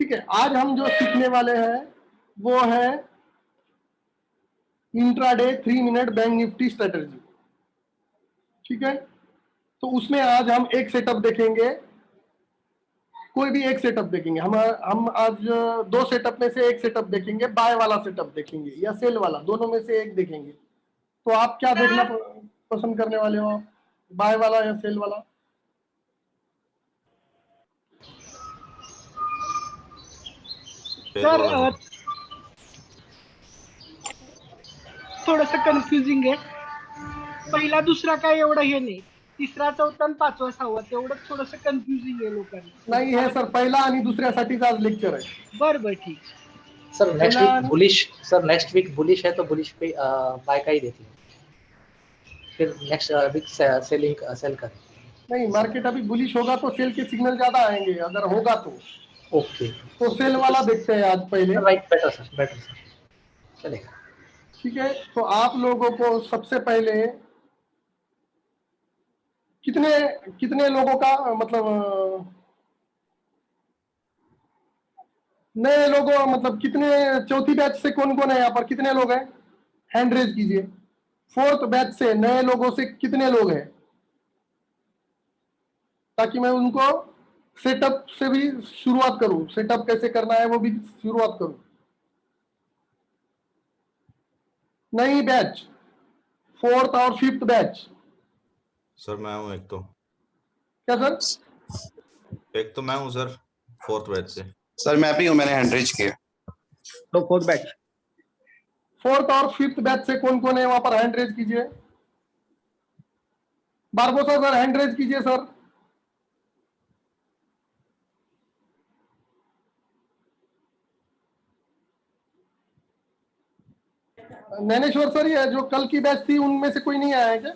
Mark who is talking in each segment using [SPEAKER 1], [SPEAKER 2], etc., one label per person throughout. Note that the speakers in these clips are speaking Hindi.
[SPEAKER 1] ठीक है, आज हम जो सीखने वाले हैं वो है intraday 3 minute bank Nifty strategy. ठीक है, तो उसमें आज हम एक सेटअप देखेंगे, कोई भी एक सेटअप देखेंगे। हम आज दो सेटअप में से एक सेटअप देखेंगे, बाय वाला सेटअप देखेंगे या सेल वाला, दोनों में से एक देखेंगे। तो आप क्या देखना पसंद करने वाले हो, आप बाय वाला या सेल वाला?
[SPEAKER 2] सर थोडस कन्फ्युजिंग आहे. पहिला दुसरा काय एवढं हे नाही, तिसरा चौथा आणि पाचवा सहावा तेवढं थोडस कन्फ्युजिंग आहे लोकांना.
[SPEAKER 1] नाही हे सर पहिला आणि दुसऱ्यासाठीच आज लेक्चर आहे.
[SPEAKER 2] बरं ठीक.
[SPEAKER 3] सर नेक्स्ट वीक बुलिश है तो बुलिश पे बाय का ही देख लें, फिर नेक्स्ट वीक सेल करें।
[SPEAKER 1] नहीं, मार्केट अभी बुलिश होगा तो सेल के सिग्नल ज्यादा आएंगे, अगर होगा तो
[SPEAKER 3] ओके,
[SPEAKER 1] तो सेल वाला देखते हैं आज पहले।
[SPEAKER 3] राइट, बेटर सर चलेगा।
[SPEAKER 1] ठीक है, तो आप लोगों को सबसे पहले कितने कितने लोगों का मतलब नए लोगों मतलब कितने, चौथी बैच से कौन कौन है यहाँ पर, कितने लोग हैं? हैंड रेज कीजिए। फोर्थ बैच से नए लोगों से कितने लोग हैं, ताकि मैं उनको सेटअप से भी शुरुआत करूं, सेटअप कैसे करना है वो भी शुरुआत करूं। नई बैच, फोर्थ और फिफ्थ बैच।
[SPEAKER 4] सर मैं हूं एक तो।
[SPEAKER 1] क्या सर?
[SPEAKER 4] एक तो मैं हूं सर, फोर्थ बैच से।
[SPEAKER 5] सर मैं भी हूं, मैंने हैंड रेज किया।
[SPEAKER 3] तो फोर्थ बैच,
[SPEAKER 1] फोर्थ और फिफ्थ बैच से कौन कौन है वहां पर, हैंड रेज कीजिए। बारबोसा सर हैंड रेज कीजिए सर। नैनेश्वर सर, ये जो कल की बैच थी उनमें से कोई नहीं आया है क्या?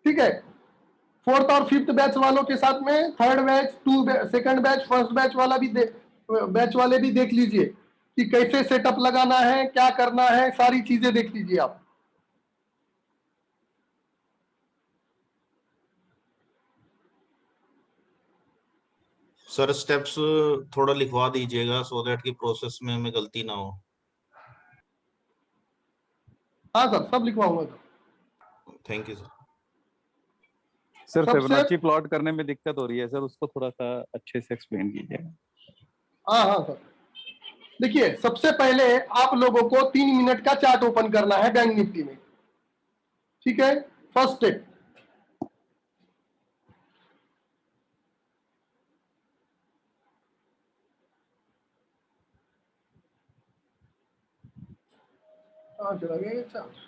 [SPEAKER 1] ठीक है, फोर्थ और फिफ्थ बैच वालों के साथ में third batch, second batch, first batch वाला भी बैच वाले भी देख लीजिए कि कैसे सेटअप लगाना है, क्या करना है, सारी चीजें देख लीजिए आप।
[SPEAKER 4] सर स्टेप्स थोड़ा लिखवा दीजिएगा सो दैट की प्रोसेस में हमें गलती ना हो।
[SPEAKER 1] हाँ सर, सब लिखवाऊंगा sir.
[SPEAKER 4] Thank you sir.
[SPEAKER 6] Sir
[SPEAKER 1] सबसे
[SPEAKER 6] फिबोनाची प्लॉट करने में दिक्कत हो रही है सर, उसको थोड़ा सा अच्छे से एक्सप्लेन कीजिए।
[SPEAKER 1] हाँ हाँ सर, देखिए सबसे पहले आप लोगों को 3 मिनट का चार्ट ओपन करना है बैंक निफ्टी में। ठीक है, फर्स्ट स्टेप। चला गया चार्ट।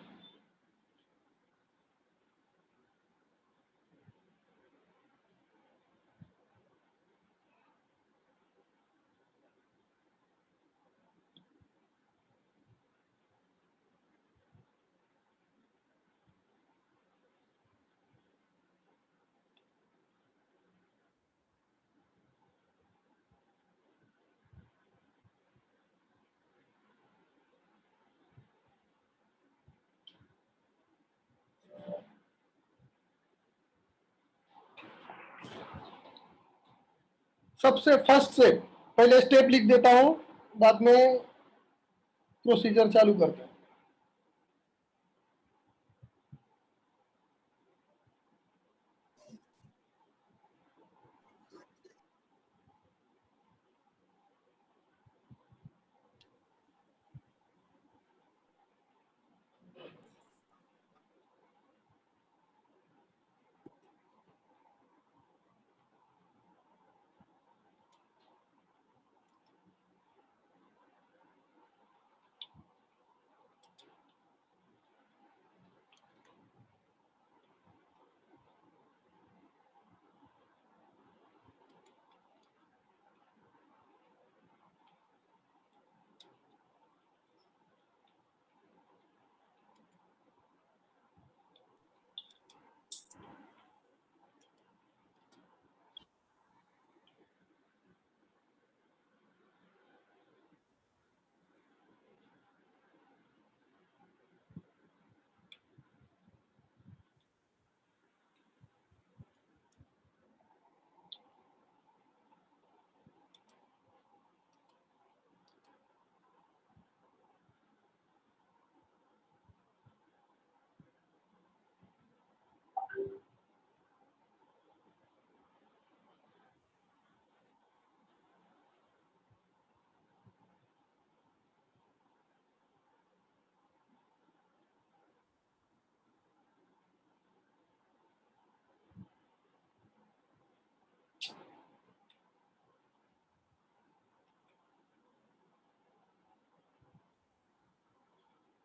[SPEAKER 1] सबसे फर्स्ट से पहले स्टेप लिख देता हूं, बाद में प्रोसीजर चालू करते हैं।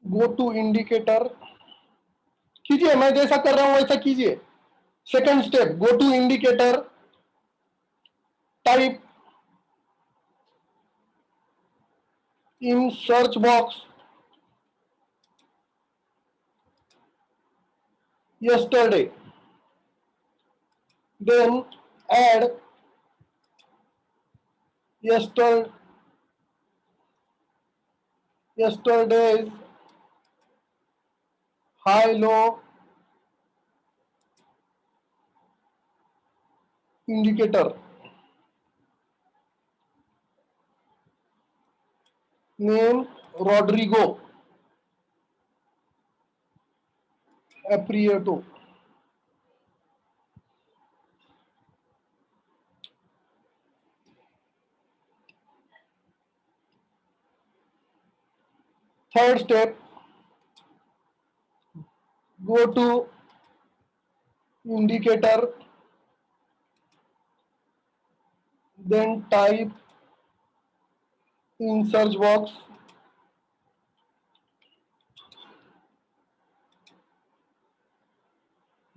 [SPEAKER 1] गो टू इंडिकेटर कीजिए, मैं जैसा कर रहा हूं वैसा कीजिए। Second step, go to indicator, type in search box yesterday, then add yesterday's high low indicator, name Rodrigo Aprieto, third step, go to indicator, then type in search box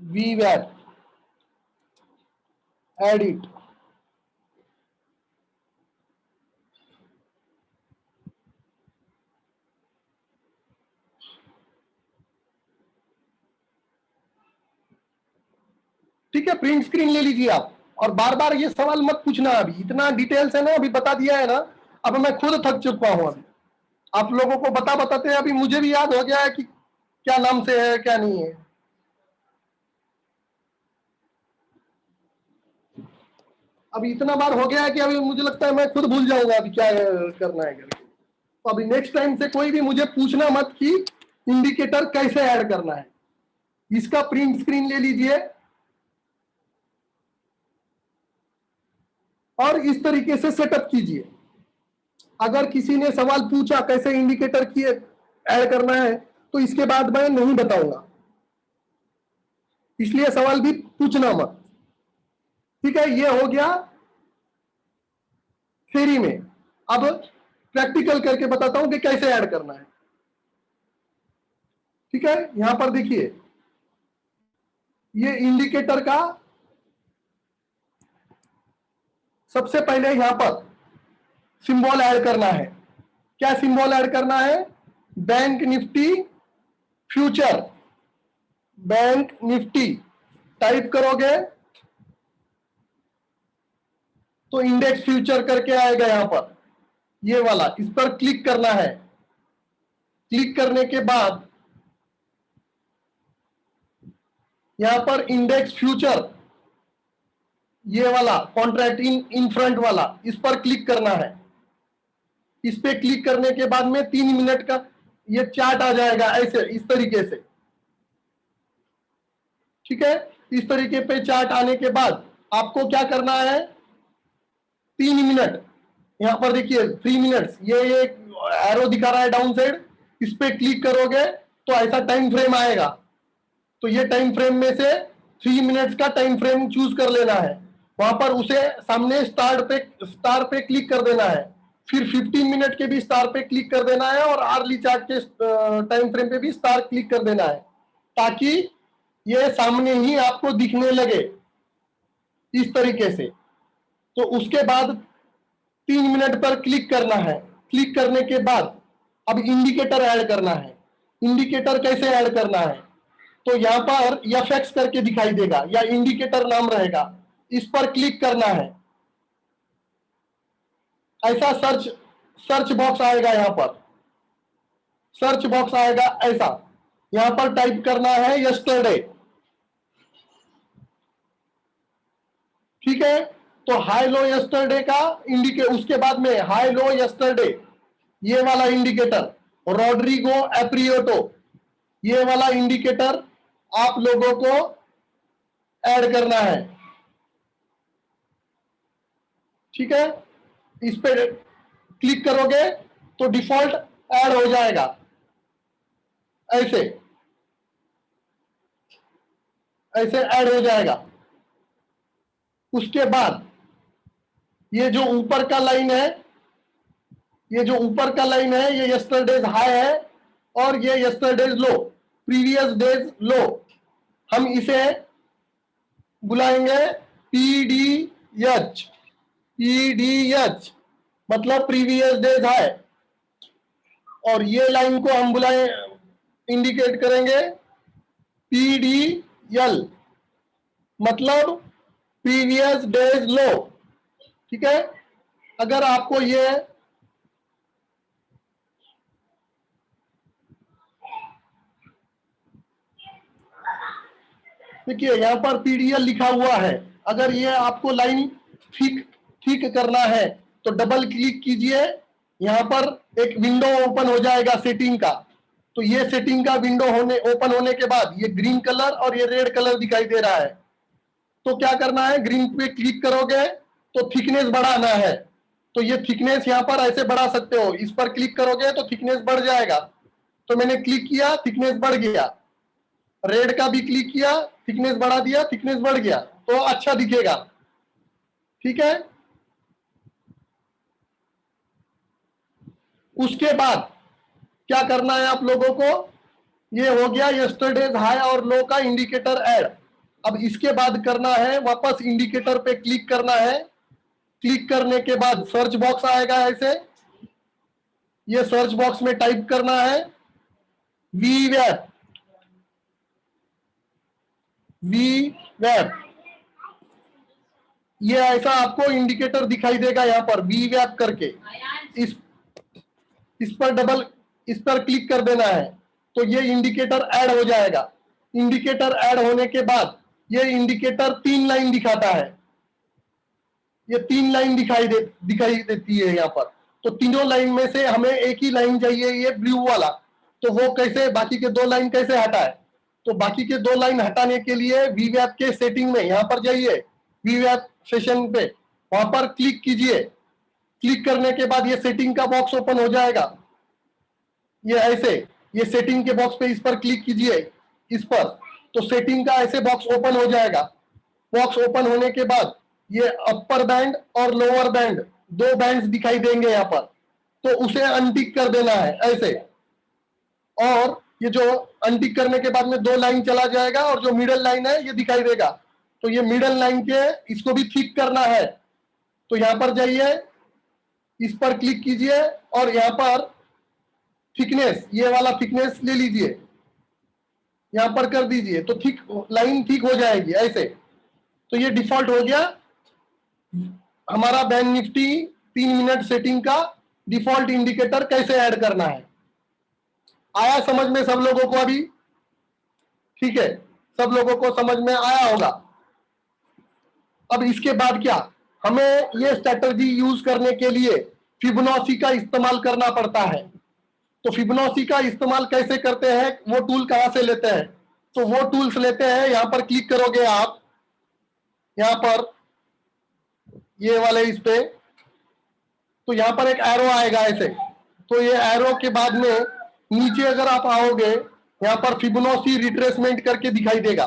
[SPEAKER 1] VWAP, add it, ठीक है। प्रिंट स्क्रीन ले लीजिए आप, और बार बार ये सवाल मत पूछना, अभी इतना डिटेल्स है ना, अभी बता दिया है ना, अब मैं खुद थक चुका हूं। अभी आप लोगों को बताते अभी मुझे भी याद हो गया है कि क्या नाम से है क्या नहीं है। अभी इतना बार हो गया है कि अभी मुझे लगता है मैं खुद भूल जाऊंगा अभी क्या करना है करके। तो अभी नेक्स्ट टाइम से कोई भी मुझे पूछना मत कि इंडिकेटर कैसे ऐड करना है। इसका प्रिंट स्क्रीन ले लीजिए और इस तरीके से सेटअप कीजिए। अगर किसी ने सवाल पूछा कैसे इंडिकेटर की ऐड करना है तो इसके बाद मैं नहीं बताऊंगा, इसलिए सवाल भी पूछना मत, ठीक है। ये हो गया थ्योरी में। अब प्रैक्टिकल करके बताता हूं कि कैसे ऐड करना है, ठीक है। यहां पर देखिए, ये इंडिकेटर का सबसे पहले यहां पर सिंबल ऐड करना है। क्या सिंबल ऐड करना है? Bank Nifty future, bank Nifty type करोगे तो इंडेक्स फ्यूचर करके आएगा यहां पर, ये वाला, इस पर क्लिक करना है। क्लिक करने के बाद यहां पर इंडेक्स फ्यूचर, ये वाला कॉन्ट्रैक्ट इन फ्रंट वाला, इस पर क्लिक करना है। इस पे क्लिक करने के बाद में 3 मिनट का ये चार्ट आ जाएगा, ऐसे इस तरीके से, ठीक है। इस तरीके पे चार्ट आने के बाद आपको क्या करना है, 3 मिनट, यहां पर देखिए 3 मिनट्स, ये एरो दिखा रहा है डाउन साइड, इस पे क्लिक करोगे तो ऐसा टाइम फ्रेम आएगा। तो ये टाइम फ्रेम में से 3 मिनट्स का टाइम फ्रेम चूज कर लेना है। वहां पर उसे सामने स्टार पे क्लिक कर देना है। फिर 15 मिनट के भी स्टार पे क्लिक कर देना है और आर्ली चार्ट के टाइम फ्रेम पे भी स्टार क्लिक कर देना है, ताकि ये सामने ही आपको दिखने लगे इस तरीके से। तो उसके बाद 3 मिनट पर क्लिक करना है। क्लिक करने के बाद अब इंडिकेटर ऐड करना है। इंडिकेटर कैसे ऐड करना है? तो यहां पर एफएक्स करके दिखाई देगा या इंडिकेटर नाम रहेगा, इस पर क्लिक करना है। ऐसा सर्च बॉक्स आएगा, यहां पर सर्च बॉक्स आएगा ऐसा, यहां पर टाइप करना है यस्टरडे, ठीक है। तो हाई लो यस्टरडे का उसके बाद में हाई लो यस्टरडे, ये वाला इंडिकेटर, रॉड्रिगो एप्रियोटो, ये वाला इंडिकेटर आप लोगों को ऐड करना है, ठीक है। इस पे क्लिक करोगे तो डिफॉल्ट ऐड हो जाएगा, ऐसे ऐसे ऐड हो जाएगा। उसके बाद ये जो ऊपर का लाइन है, ये जो ऊपर का लाइन है, ये यस्टरडेज हाई है, और ये यस्टरडेज लो, प्रीवियस डेज लो, हम इसे बुलाएंगे पीडीएच। पीडीएच मतलब प्रीवियस डेज हाई, और ये लाइन को हम बुलाए इंडिकेट करेंगे पीडीएल मतलब प्रीवियस डेज लो। ठीक है, अगर आपको ये देखिए यहां पर पीडीएल लिखा हुआ है, अगर ये आपको लाइन ठीक ठीक करना है तो डबल क्लिक कीजिए, यहां पर एक विंडो ओपन हो जाएगा सेटिंग का। तो ये सेटिंग का विंडो ओपन होने के बाद ये ग्रीन कलर और ये रेड कलर दिखाई दे रहा है। तो क्या करना है, ग्रीन पे क्लिक करोगे तो थिकनेस बढ़ाना है, तो ये थिकनेस यहां पर ऐसे बढ़ा सकते हो, इस पर क्लिक करोगे तो थिकनेस बढ़ जाएगा। तो मैंने क्लिक किया, थिकनेस बढ़ गया। रेड का भी क्लिक किया, थिकनेस बढ़ा दिया, थिकनेस बढ़ गया, तो अच्छा दिखेगा। ठीक है, उसके बाद क्या करना है आप लोगों को, ये हो गया यस्टरडेज हाई और लो का इंडिकेटर ऐड। अब इसके बाद करना है, वापस इंडिकेटर पे क्लिक करना है। क्लिक करने के बाद सर्च बॉक्स आएगा ऐसे, ये सर्च बॉक्स में टाइप करना है वीवेब। वीवेब ये ऐसा आपको इंडिकेटर दिखाई देगा यहां पर वीवेब करके, इस पर क्लिक कर देना है, तो ये इंडिकेटर ऐड हो जाएगा। इंडिकेटर ऐड होने के बाद ये इंडिकेटर 3 लाइन दिखाता है, ये 3 लाइन दिखाई देती है यहाँ पर। तो तीनों लाइन में से हमें एक ही लाइन चाहिए, ये ब्लू वाला। तो वो कैसे, बाकी के 2 लाइन कैसे हटाए, तो बाकी के 2 लाइन हटाने के लिए वीवेब के सेटिंग में यहाँ पर जाइए, वीवेब सेशन पे वहां पर क्लिक कीजिए। क्लिक करने के बाद ये सेटिंग का बॉक्स ओपन हो जाएगा, ये ऐसे, ये सेटिंग के बॉक्स पे इस पर क्लिक कीजिए, इस पर, तो सेटिंग का ऐसे बॉक्स ओपन हो जाएगा। बॉक्स ओपन होने के बाद ये अपर बैंड और लोअर बैंड 2 बैंड्स दिखाई देंगे यहाँ पर, तो उसे अनटिक कर देना है ऐसे। और ये जो अनटिक करने के बाद में 2 लाइन चला जाएगा और जो मिडल लाइन है ये दिखाई देगा। तो ये मिडल लाइन के इसको भी ठीक करना है, तो यहां पर जाइए, इस पर क्लिक कीजिए और यहां पर थिकनेस, ये वाला थिकनेस ले लीजिए, यहां पर कर दीजिए, तो ठीक लाइन ठीक हो जाएगी ऐसे। तो ये डिफॉल्ट हो गया हमारा बैंक निफ्टी 3 मिनट सेटिंग का डिफॉल्ट इंडिकेटर कैसे ऐड करना है। आया समझ में सब लोगों को अभी? ठीक है, सब लोगों को समझ में आया होगा। अब इसके बाद क्या, हमें ये स्ट्रेटजी यूज करने के लिए फिबोनाची का इस्तेमाल करना पड़ता है। तो फिबोनाची का इस्तेमाल कैसे करते हैं, वो टूल कहां से लेते हैं, तो वो टूल्स लेते हैं, यहां पर क्लिक करोगे आप, यहां पर ये वाले इस पे, तो यहां पर एक एरो आएगा ऐसे, तो ये एरो के बाद में नीचे अगर आप आओगे, यहां पर फिबोनाची रिट्रेसमेंट करके दिखाई देगा।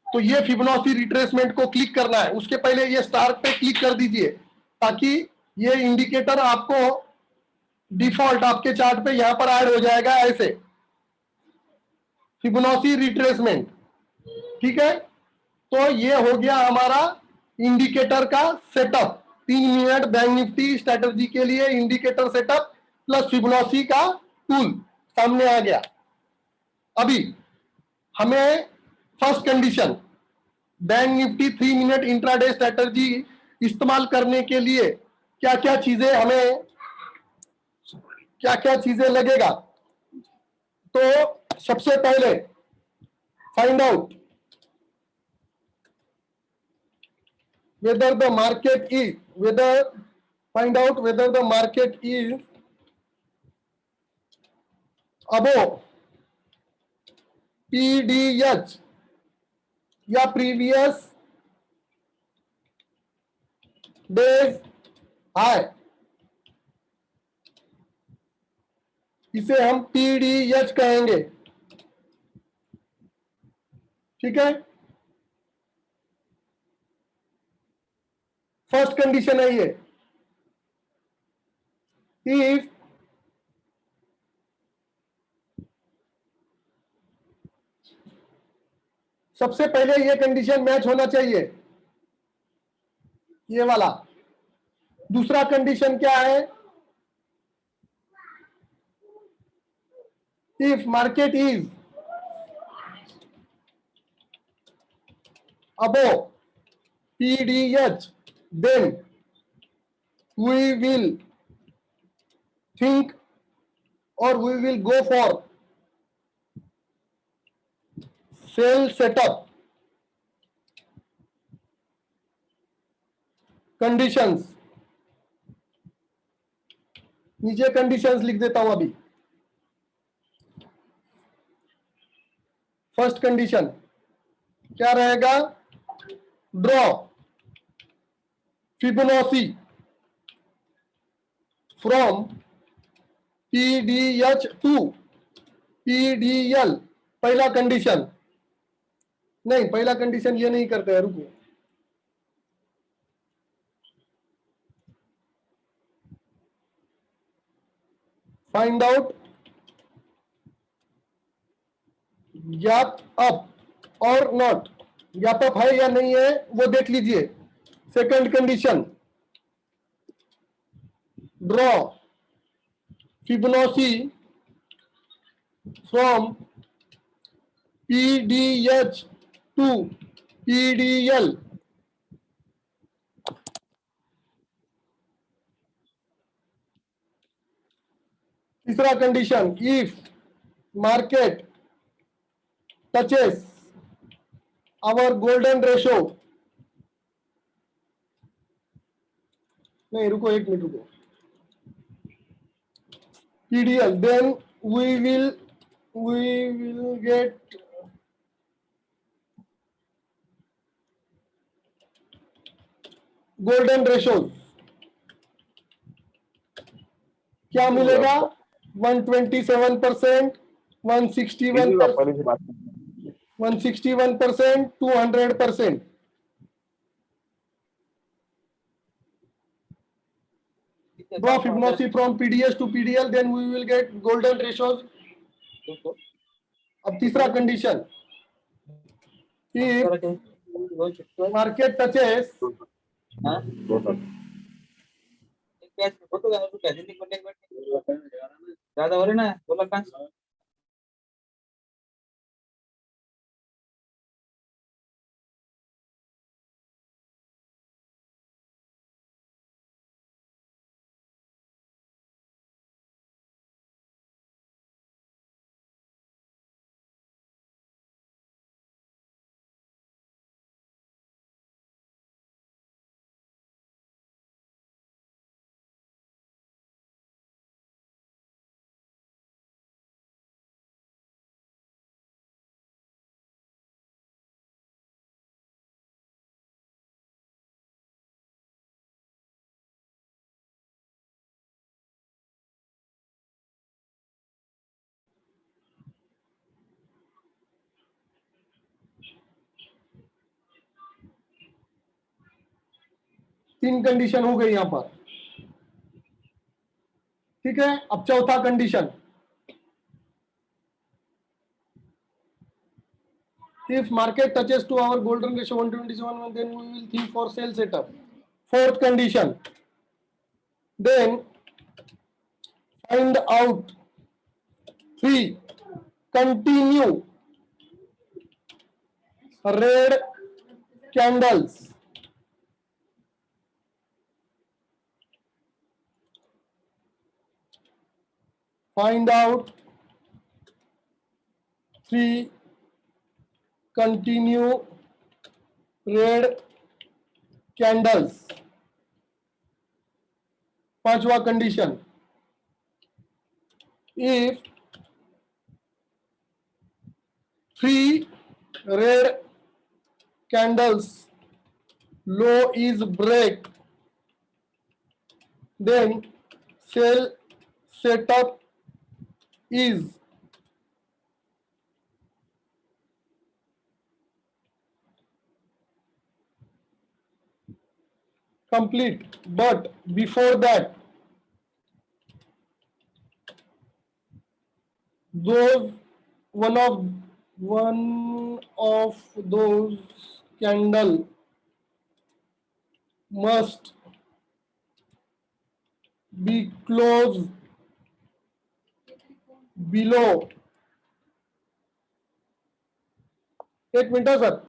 [SPEAKER 1] तो ये फिबोनाची रिट्रेसमेंट को क्लिक करना है, उसके पहले ये स्टार्ट पे क्लिक कर दीजिए, ताकि ये इंडिकेटर आपको डिफॉल्ट आपके चार्ट पे यहां पर ऐड हो जाएगा ऐसे, फिबोनाची रिट्रेसमेंट। ठीक है, तो ये हो गया हमारा इंडिकेटर का setup. 3 minute bank Nifty strategy के लिए इंडिकेटर सेटअप प्लस फिबोनाची का टूल सामने आ गया। अभी हमें first condition, bank Nifty 3 minute intraday strategy इस्तेमाल करने के लिए क्या क्या चीजें हमें, क्या क्या चीजें लगेगा। तो सबसे पहले find out whether the market is, find out whether the market is above PDH या प्रीवियस डेज हाई, इसे हम PDH कहेंगे। ठीक है, फर्स्ट कंडीशन है ये, इफ सबसे पहले ये कंडीशन मैच होना चाहिए, ये वाला। दूसरा कंडीशन क्या है? If market is above PDH, then we will think or we will go for sell setup. Conditions, नीचे कंडीशंस लिख देता हूं अभी। फर्स्ट कंडीशन क्या रहेगा? Draw Fibonacci from PDH to PDL। पहला कंडीशन नहीं, पहला कंडीशन ये नहीं करते हैं, रुको। फाइंड आउट गैप अप और नॉट, गैप अप है या नहीं है वो देख लीजिए। Second condition, draw Fibonacci from PDH to PDL। तीसरा condition, if market touches our golden ratio, नहीं रुको, एक मिनट रुको, PDL, then we will get golden ratio. क्या मिलेगा? 127%, 161%, 161%, 200%। Draw Fibonacci from PDS to PDL, then we will get golden ratios. अब तीसरा कंडीशन, if market touches
[SPEAKER 7] ज्यादा हो रही ना, बोला कहाँ?
[SPEAKER 1] तीन कंडीशन हो गई यहां पर, ठीक है। अब चौथा condition, if market touches to our golden ratio 127, then we will think for sell setup. Fourth condition, then find out 3 continue red candles, find out 3 continue red candles। पांचवा condition, if 3 red candles low is break, then sell setup is complete. But before that, those one of one of those candle must be closed below. एक मिनट सर.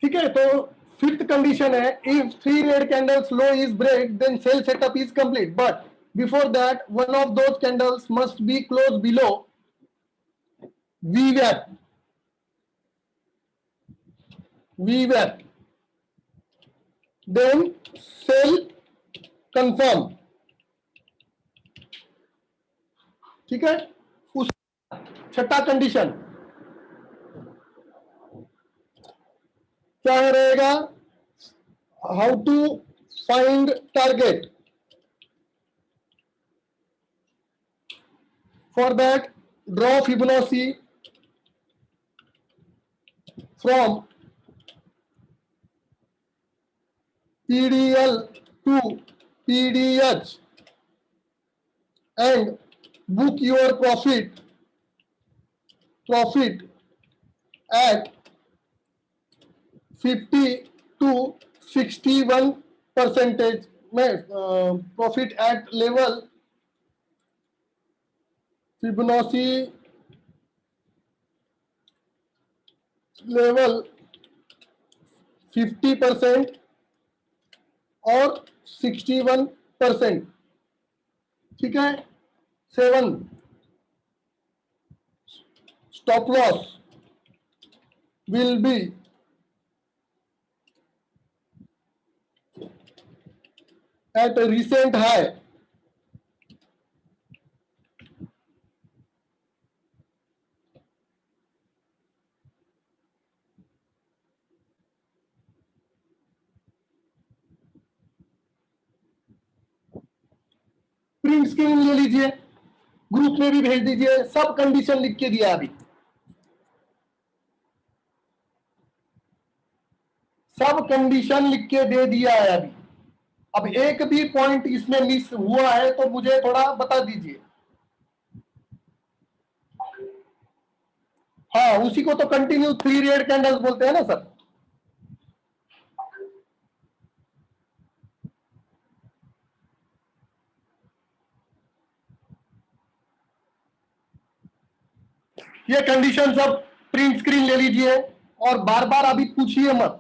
[SPEAKER 1] ठीक है, तो फिफ्थ कंडीशन है, if 3 red candles low is break then sell setup is complete, but before that one of those candles must be close below VWAP. Then sell confirm. ठीक है, उस छठा कंडीशन क्या रहेगा? How to find target. For that draw Fibonacci from PDL to PDH and book your profit at 50 to 61% में profit at level Fibonacci level 50% और 61%. ठीक है. 7 stop loss will be at a recent high print screen ले लीजिए, ग्रुप में भी भेज दीजिए, सब कंडीशन लिख के दिया अभी, सब कंडीशन लिख के दे दिया है अभी। अब एक भी पॉइंट इसमें मिस हुआ है तो मुझे थोड़ा बता दीजिए। हाँ, उसी को तो कंटिन्यू 3 रेड कैंडल्स बोलते हैं ना सर। ये कंडीशन सब प्रिंट स्क्रीन ले लीजिए और बार बार अभी पूछिए मत,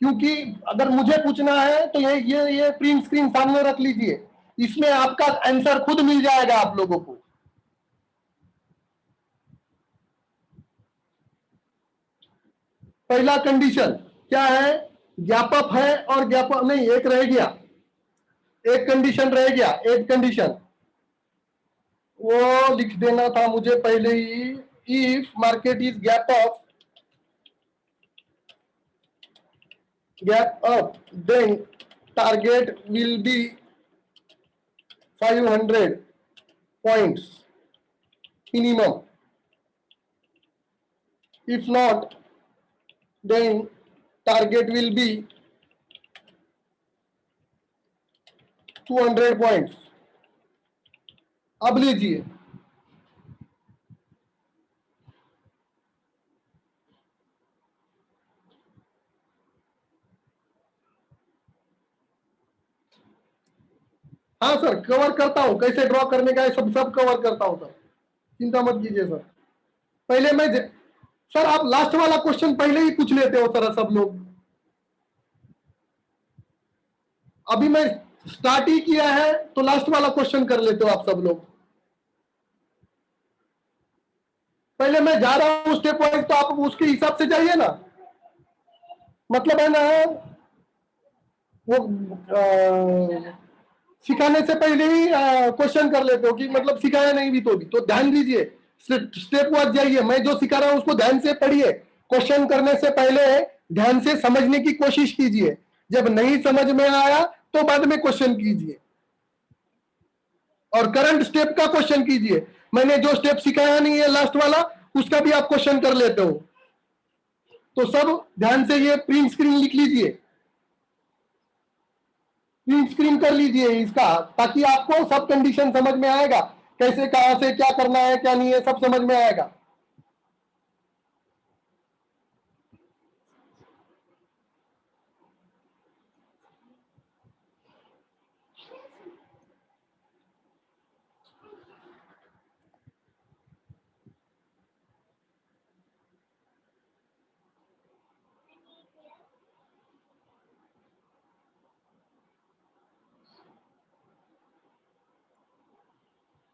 [SPEAKER 1] क्योंकि अगर मुझे पूछना है तो ये प्रिंट स्क्रीन सामने रख लीजिए, इसमें आपका आंसर खुद मिल जाएगा आप लोगों को। पहला कंडीशन क्या है, गैप अप है और गैप अप नहीं, एक रह गया, एक कंडीशन रह गया, एक कंडीशन वो लिख देना था मुझे पहले ही। If market is gap up then target will be 500 points minimum, if not then target will be 200 points। अब लीजिए, हाँ सर कवर करता हूं, कैसे ड्रॉ करने का है सब कवर करता हूं सर, चिंता मत कीजिए सर। पहले मैं सर आप लास्ट वाला क्वेश्चन पहले ही पूछ लेते हो सर सब लोग, अभी मैं स्टार्ट ही किया है तो लास्ट वाला क्वेश्चन कर लेते हो आप सब लोग। पहले मैं जा रहा हूं स्टेप वाइज तो आप उसके हिसाब से जाइए ना, मतलब है ना वो सिखाने से पहले ही क्वेश्चन कर लेते हो कि मतलब सिखाया नहीं भी तो ध्यान दीजिए, स्टेप वाइज जाइए। मैं जो सिखा रहा हूं उसको ध्यान से पढ़िए, क्वेश्चन करने से पहले ध्यान से समझने की कोशिश कीजिए, जब नहीं समझ में आया तो बाद में क्वेश्चन कीजिए और करंट स्टेप का क्वेश्चन कीजिए। मैंने जो स्टेप सिखाया नहीं है लास्ट वाला उसका भी आप क्वेश्चन कर लेते हो, तो सब ध्यान से ये प्रिंट स्क्रीन लिख लीजिए, प्रिंट स्क्रीन कर लीजिए इसका, ताकि आपको सब कंडीशन समझ में आएगा, कैसे कहां से क्या करना है क्या नहीं है सब समझ में आएगा।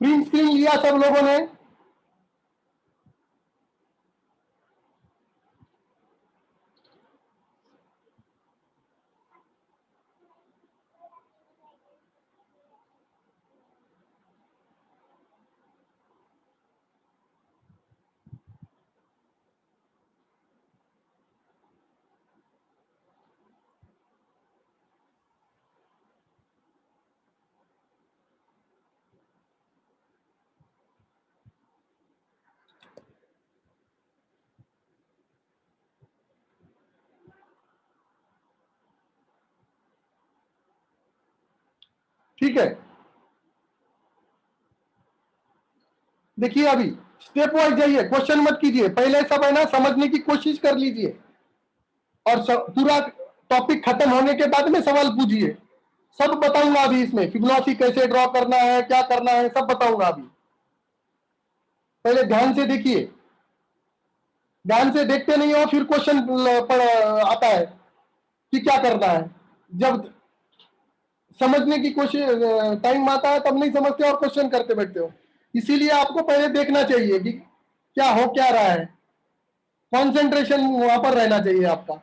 [SPEAKER 1] प्रिंट स्क्रीन लिया सब लोगों ने? ठीक है, देखिए अभी स्टेप वाइज जाइए, क्वेश्चन मत कीजिए, पहले सब है ना समझने की कोशिश कर लीजिए और पूरा टॉपिक खत्म होने के बाद में सवाल पूछिए। सब बताऊंगा अभी, इसमें फिबोनाची कैसे ड्रॉ करना है क्या करना है सब बताऊंगा अभी। पहले ध्यान से देखिए, ध्यान से देखते नहीं हो फिर क्वेश्चन आता है कि क्या करना है, जब समझने की कोशिश टाइम आता है तब नहीं समझते और क्वेश्चन करते बैठते हो। इसीलिए आपको पहले देखना चाहिए कि क्या हो क्या रहा है, कंसंट्रेशन वहां पर रहना चाहिए आपका।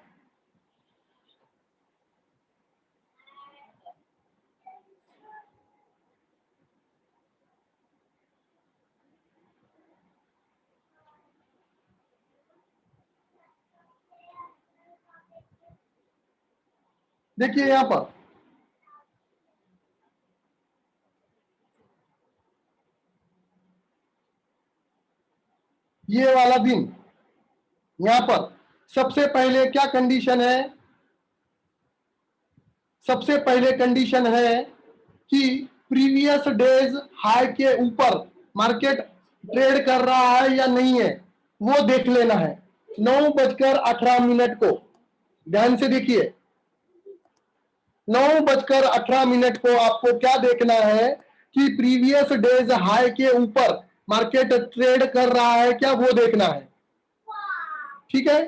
[SPEAKER 1] देखिए यहां पर ये वाला दिन, यहां पर सबसे पहले क्या कंडीशन है, सबसे पहले कंडीशन है कि प्रीवियस डेज हाई के ऊपर मार्केट ट्रेड कर रहा है या नहीं है, वो देख लेना है। 9:18 को ध्यान से देखिए, 9:18 को आपको क्या देखना है कि प्रीवियस डेज हाई के ऊपर मार्केट ट्रेड कर रहा है क्या, वो देखना है। ठीक है,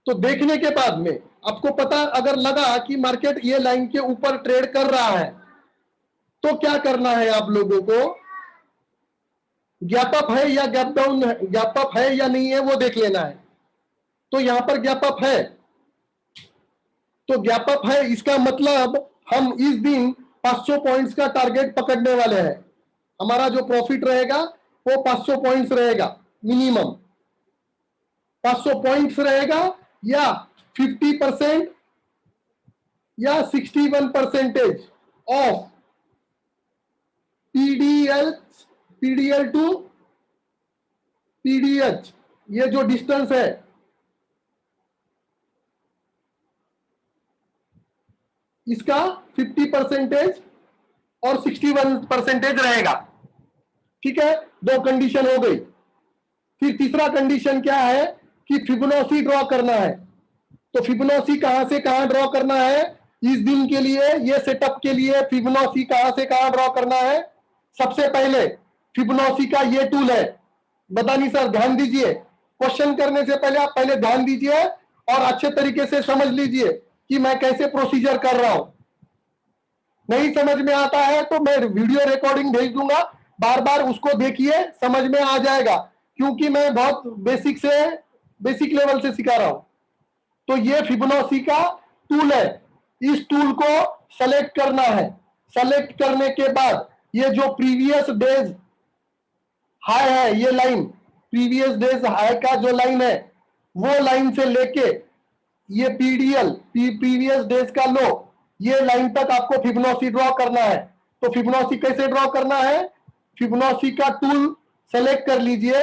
[SPEAKER 1] तो देखने के बाद में आपको पता अगर लगा कि मार्केट ये लाइन के ऊपर ट्रेड कर रहा है, तो क्या करना है आप लोगों को, गैप अप है या गैप डाउन, गैप अप है या नहीं है वो देख लेना है। तो यहां पर गैप अप है, तो गैप अप है, इसका मतलब हम इस दिन 500 पॉइंट्स का टारगेट पकड़ने वाले हैं। हमारा जो प्रॉफिट रहेगा वो 500 पॉइंट्स रहेगा मिनिमम, 500 पॉइंट्स रहेगा या 50% या 61% ऑफ पीडीएल टू पीडीएच, ये जो डिस्टेंस है इसका 50% और 61% रहेगा। ठीक है, दो कंडीशन हो गई। फिर तीसरा कंडीशन क्या है कि फिबोनाची ड्रॉ करना है। तो फिबोनाची कहां से कहां ड्रॉ करना है इस दिन के लिए, ये सेटअप के लिए फिबोनाची कहां से कहां ड्रॉ करना है। सबसे पहले फिबोनाची का ये टूल है, बतानी सर ध्यान दीजिए, क्वेश्चन करने से पहले आप पहले ध्यान दीजिए और अच्छे तरीके से समझ लीजिए कि मैं कैसे प्रोसीजर कर रहा हूं। नहीं समझ में आता है तो मैं वीडियो रिकॉर्डिंग भेज दूंगा, बार बार उसको देखिए, समझ में आ जाएगा, क्योंकि मैं बहुत बेसिक लेवल से सिखा रहा हूं। तो ये फिबोनाची का टूल है, इस टूल को सेलेक्ट करना है। सेलेक्ट करने के बाद ये जो प्रीवियस डेज हाई है, ये लाइन प्रीवियस डेज हाई का जो लाइन है वो लाइन से लेके ये पीडीएल प्रीवियस डेज का लो, ये लाइन तक आपको फिबोनाची ड्रॉ करना है। तो फिबोनाची कैसे ड्रॉ करना है, फिबोनाची का टूल सेलेक्ट कर लीजिए।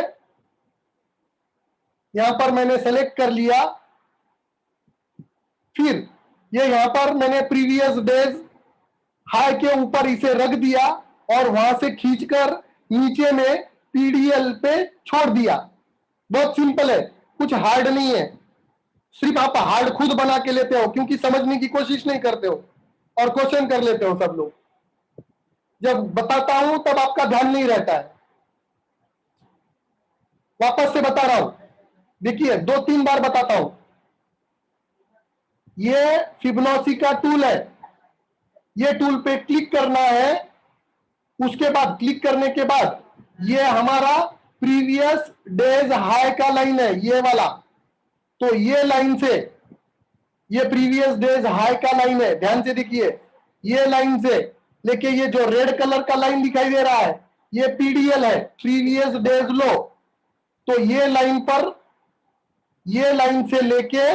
[SPEAKER 1] यहां पर मैंने सेलेक्ट कर लिया, फिर ये यहां पर मैंने प्रीवियस डेज हाई के ऊपर इसे रख दिया और वहां से खींचकर नीचे में पीडीएल पे छोड़ दिया। बहुत सिंपल है, कुछ हार्ड नहीं है, सिर्फ आप हार्ड खुद बना के लेते हो क्योंकि समझने की कोशिश नहीं करते हो और क्वेश्चन कर लेते हो सब लोग। जब बताता हूं तब आपका ध्यान नहीं रहता है। वापस से बता रहा हूं, देखिए 2-3 बार बताता हूं। ये फिबोनाची का टूल है, ये टूल पे क्लिक करना है। उसके बाद क्लिक करने के बाद ये हमारा प्रीवियस डेज हाई का लाइन है, ये वाला। तो ये लाइन से, ये प्रीवियस डेज हाई का लाइन है, ध्यान से देखिए, ये लाइन से लेके ये जो रेड कलर का लाइन दिखाई दे रहा है ये पीडीएल है, प्रीवियस डेज लो। तो ये लाइन पर, ये लाइन से लेके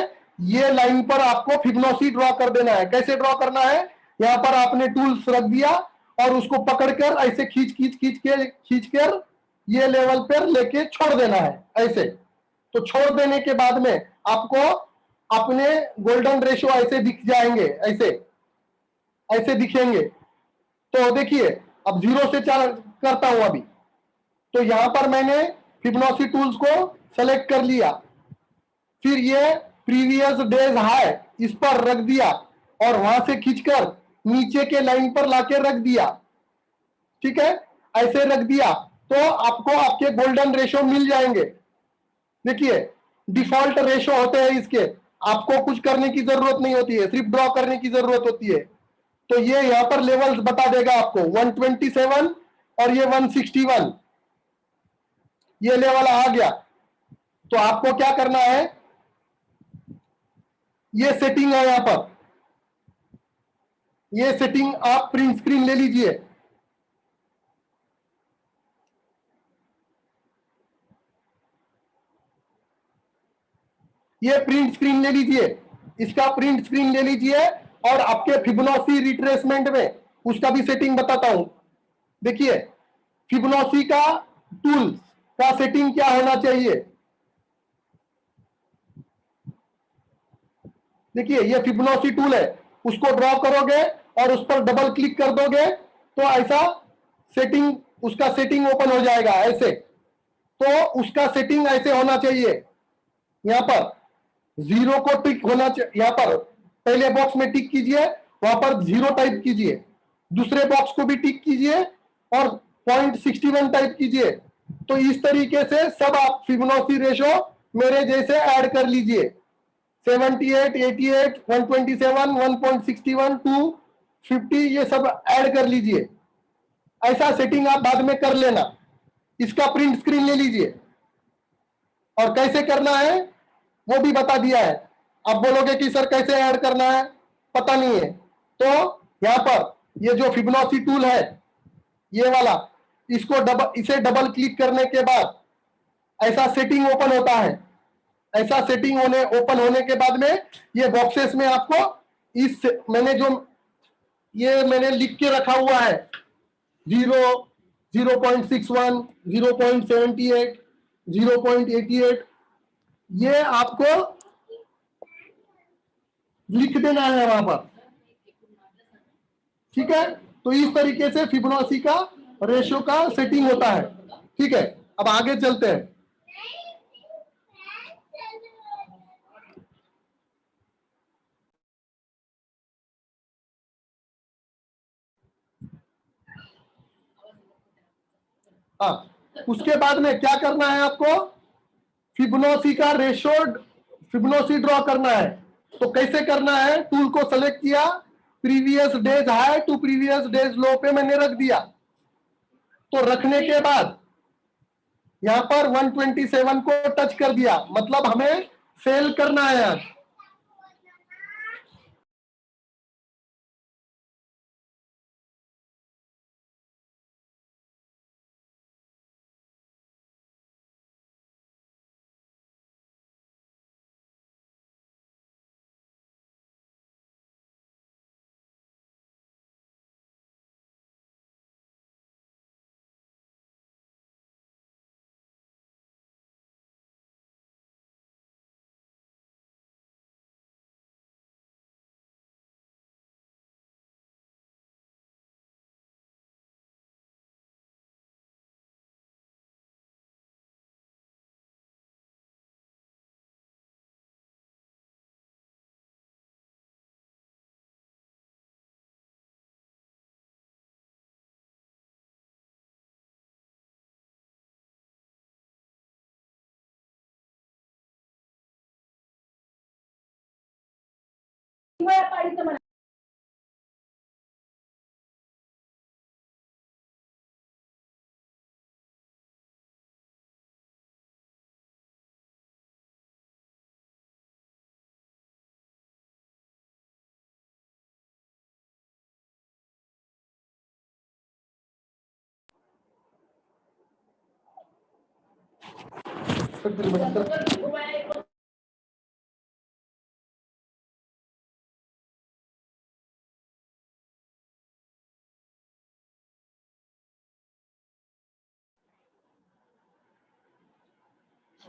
[SPEAKER 1] ये लाइन पर आपको फिबोनाची ड्रॉ कर देना है। कैसे ड्रॉ करना है, यहां पर आपने टूल्स रख दिया और उसको पकड़कर ऐसे खींच कर ये लेवल पर लेके छोड़ देना है ऐसे। तो छोड़ देने के बाद में आपको अपने गोल्डन रेशो ऐसे दिख जाएंगे, ऐसे दिखेंगे। तो देखिए अब 0 से 4 करता हूं अभी। तो यहां पर मैंने फिबोनाची टूल्स को सेलेक्ट कर लिया, फिर ये प्रीवियस डेज हाई इस पर रख दिया और वहां से खींचकर नीचे के लाइन पर लाके रख दिया। ठीक है, ऐसे रख दिया तो आपको आपके गोल्डन रेशो मिल जाएंगे। देखिए डिफॉल्ट रेशो होते हैं इसके, आपको कुछ करने की जरूरत नहीं होती है, सिर्फ ड्रॉ करने की जरूरत होती है। तो ये यहां पर लेवल्स बता देगा आपको 127 और ये 161, ये लेवल आ गया, तो आपको क्या करना है, ये सेटिंग है यहां पर, ये सेटिंग आप प्रिंट स्क्रीन ले लीजिए। ये प्रिंट स्क्रीन ले लीजिए, इसका प्रिंट स्क्रीन ले लीजिए, और आपके फिबोनाची रिट्रेसमेंट में उसका भी सेटिंग बताता हूं। देखिए फिबोनाची का टूल का सेटिंग क्या होना चाहिए। देखिए ये फिबोनाची टूल है, उसको ड्रॉ करोगे और उस पर डबल क्लिक कर दोगे तो ऐसा सेटिंग, उसका सेटिंग ओपन हो जाएगा ऐसे। तो उसका सेटिंग ऐसे होना चाहिए, यहां पर 0 को टिक होना चाहिए, यहां पर पहले बॉक्स में टिक कीजिए, वहां पर 0 टाइप कीजिए, दूसरे बॉक्स को भी टिक कीजिए और 0.61 टाइप कीजिए। तो इस तरीके से सब आप फिबोनाची रेशो मेरे जैसे ऐड कर लीजिए, 78, 88, 127, 1.61, 250, ये सब ऐड कर लीजिए। ऐसा सेटिंग आप बाद में कर लेना। इसका प्रिंट स्क्रीन ले लीजिए, और कैसे करना है वो भी बता दिया है। आप बोलोगे कि सर कैसे ऐड करना है, पता नहीं है, तो यहां पर ये जो फिबोनाची टूल है ये वाला, इसे डबल क्लिक करने के बाद ऐसा सेटिंग ओपन होता है। ऐसा सेटिंग ओपन होने के बाद में ये बॉक्सेस में आपको मैंने लिख के रखा हुआ है 0, 0.61, 0.78, 0.88, ये आपको लिख देना है वहां पर, ठीक है। तो इस तरीके से फिबोनाची का रेशियो का सेटिंग होता है, ठीक है। अब आगे चलते हैं। हाँ, उसके बाद में क्या करना है आपको, फिबोनाची का रेशियो, फिबोनाची ड्रॉ करना है। तो कैसे करना है, टूल को सेलेक्ट किया, previous day's high to previous day's low पे मैंने रख दिया। तो रखने के बाद यहां पर 127 को टच कर दिया, मतलब हमें सेल करना है आज।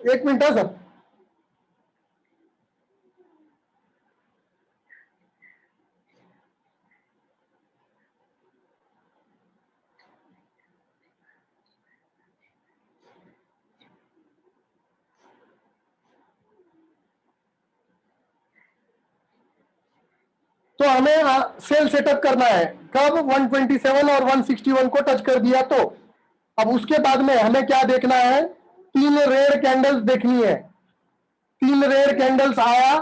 [SPEAKER 1] एक मिनट है सर। तो हमें सेल सेटअप करना है कब, 127 और 161 को टच कर दिया तो। अब उसके बाद में हमें क्या देखना है, 3 रेड कैंडल्स देखनी है। 3 रेड कैंडल्स आया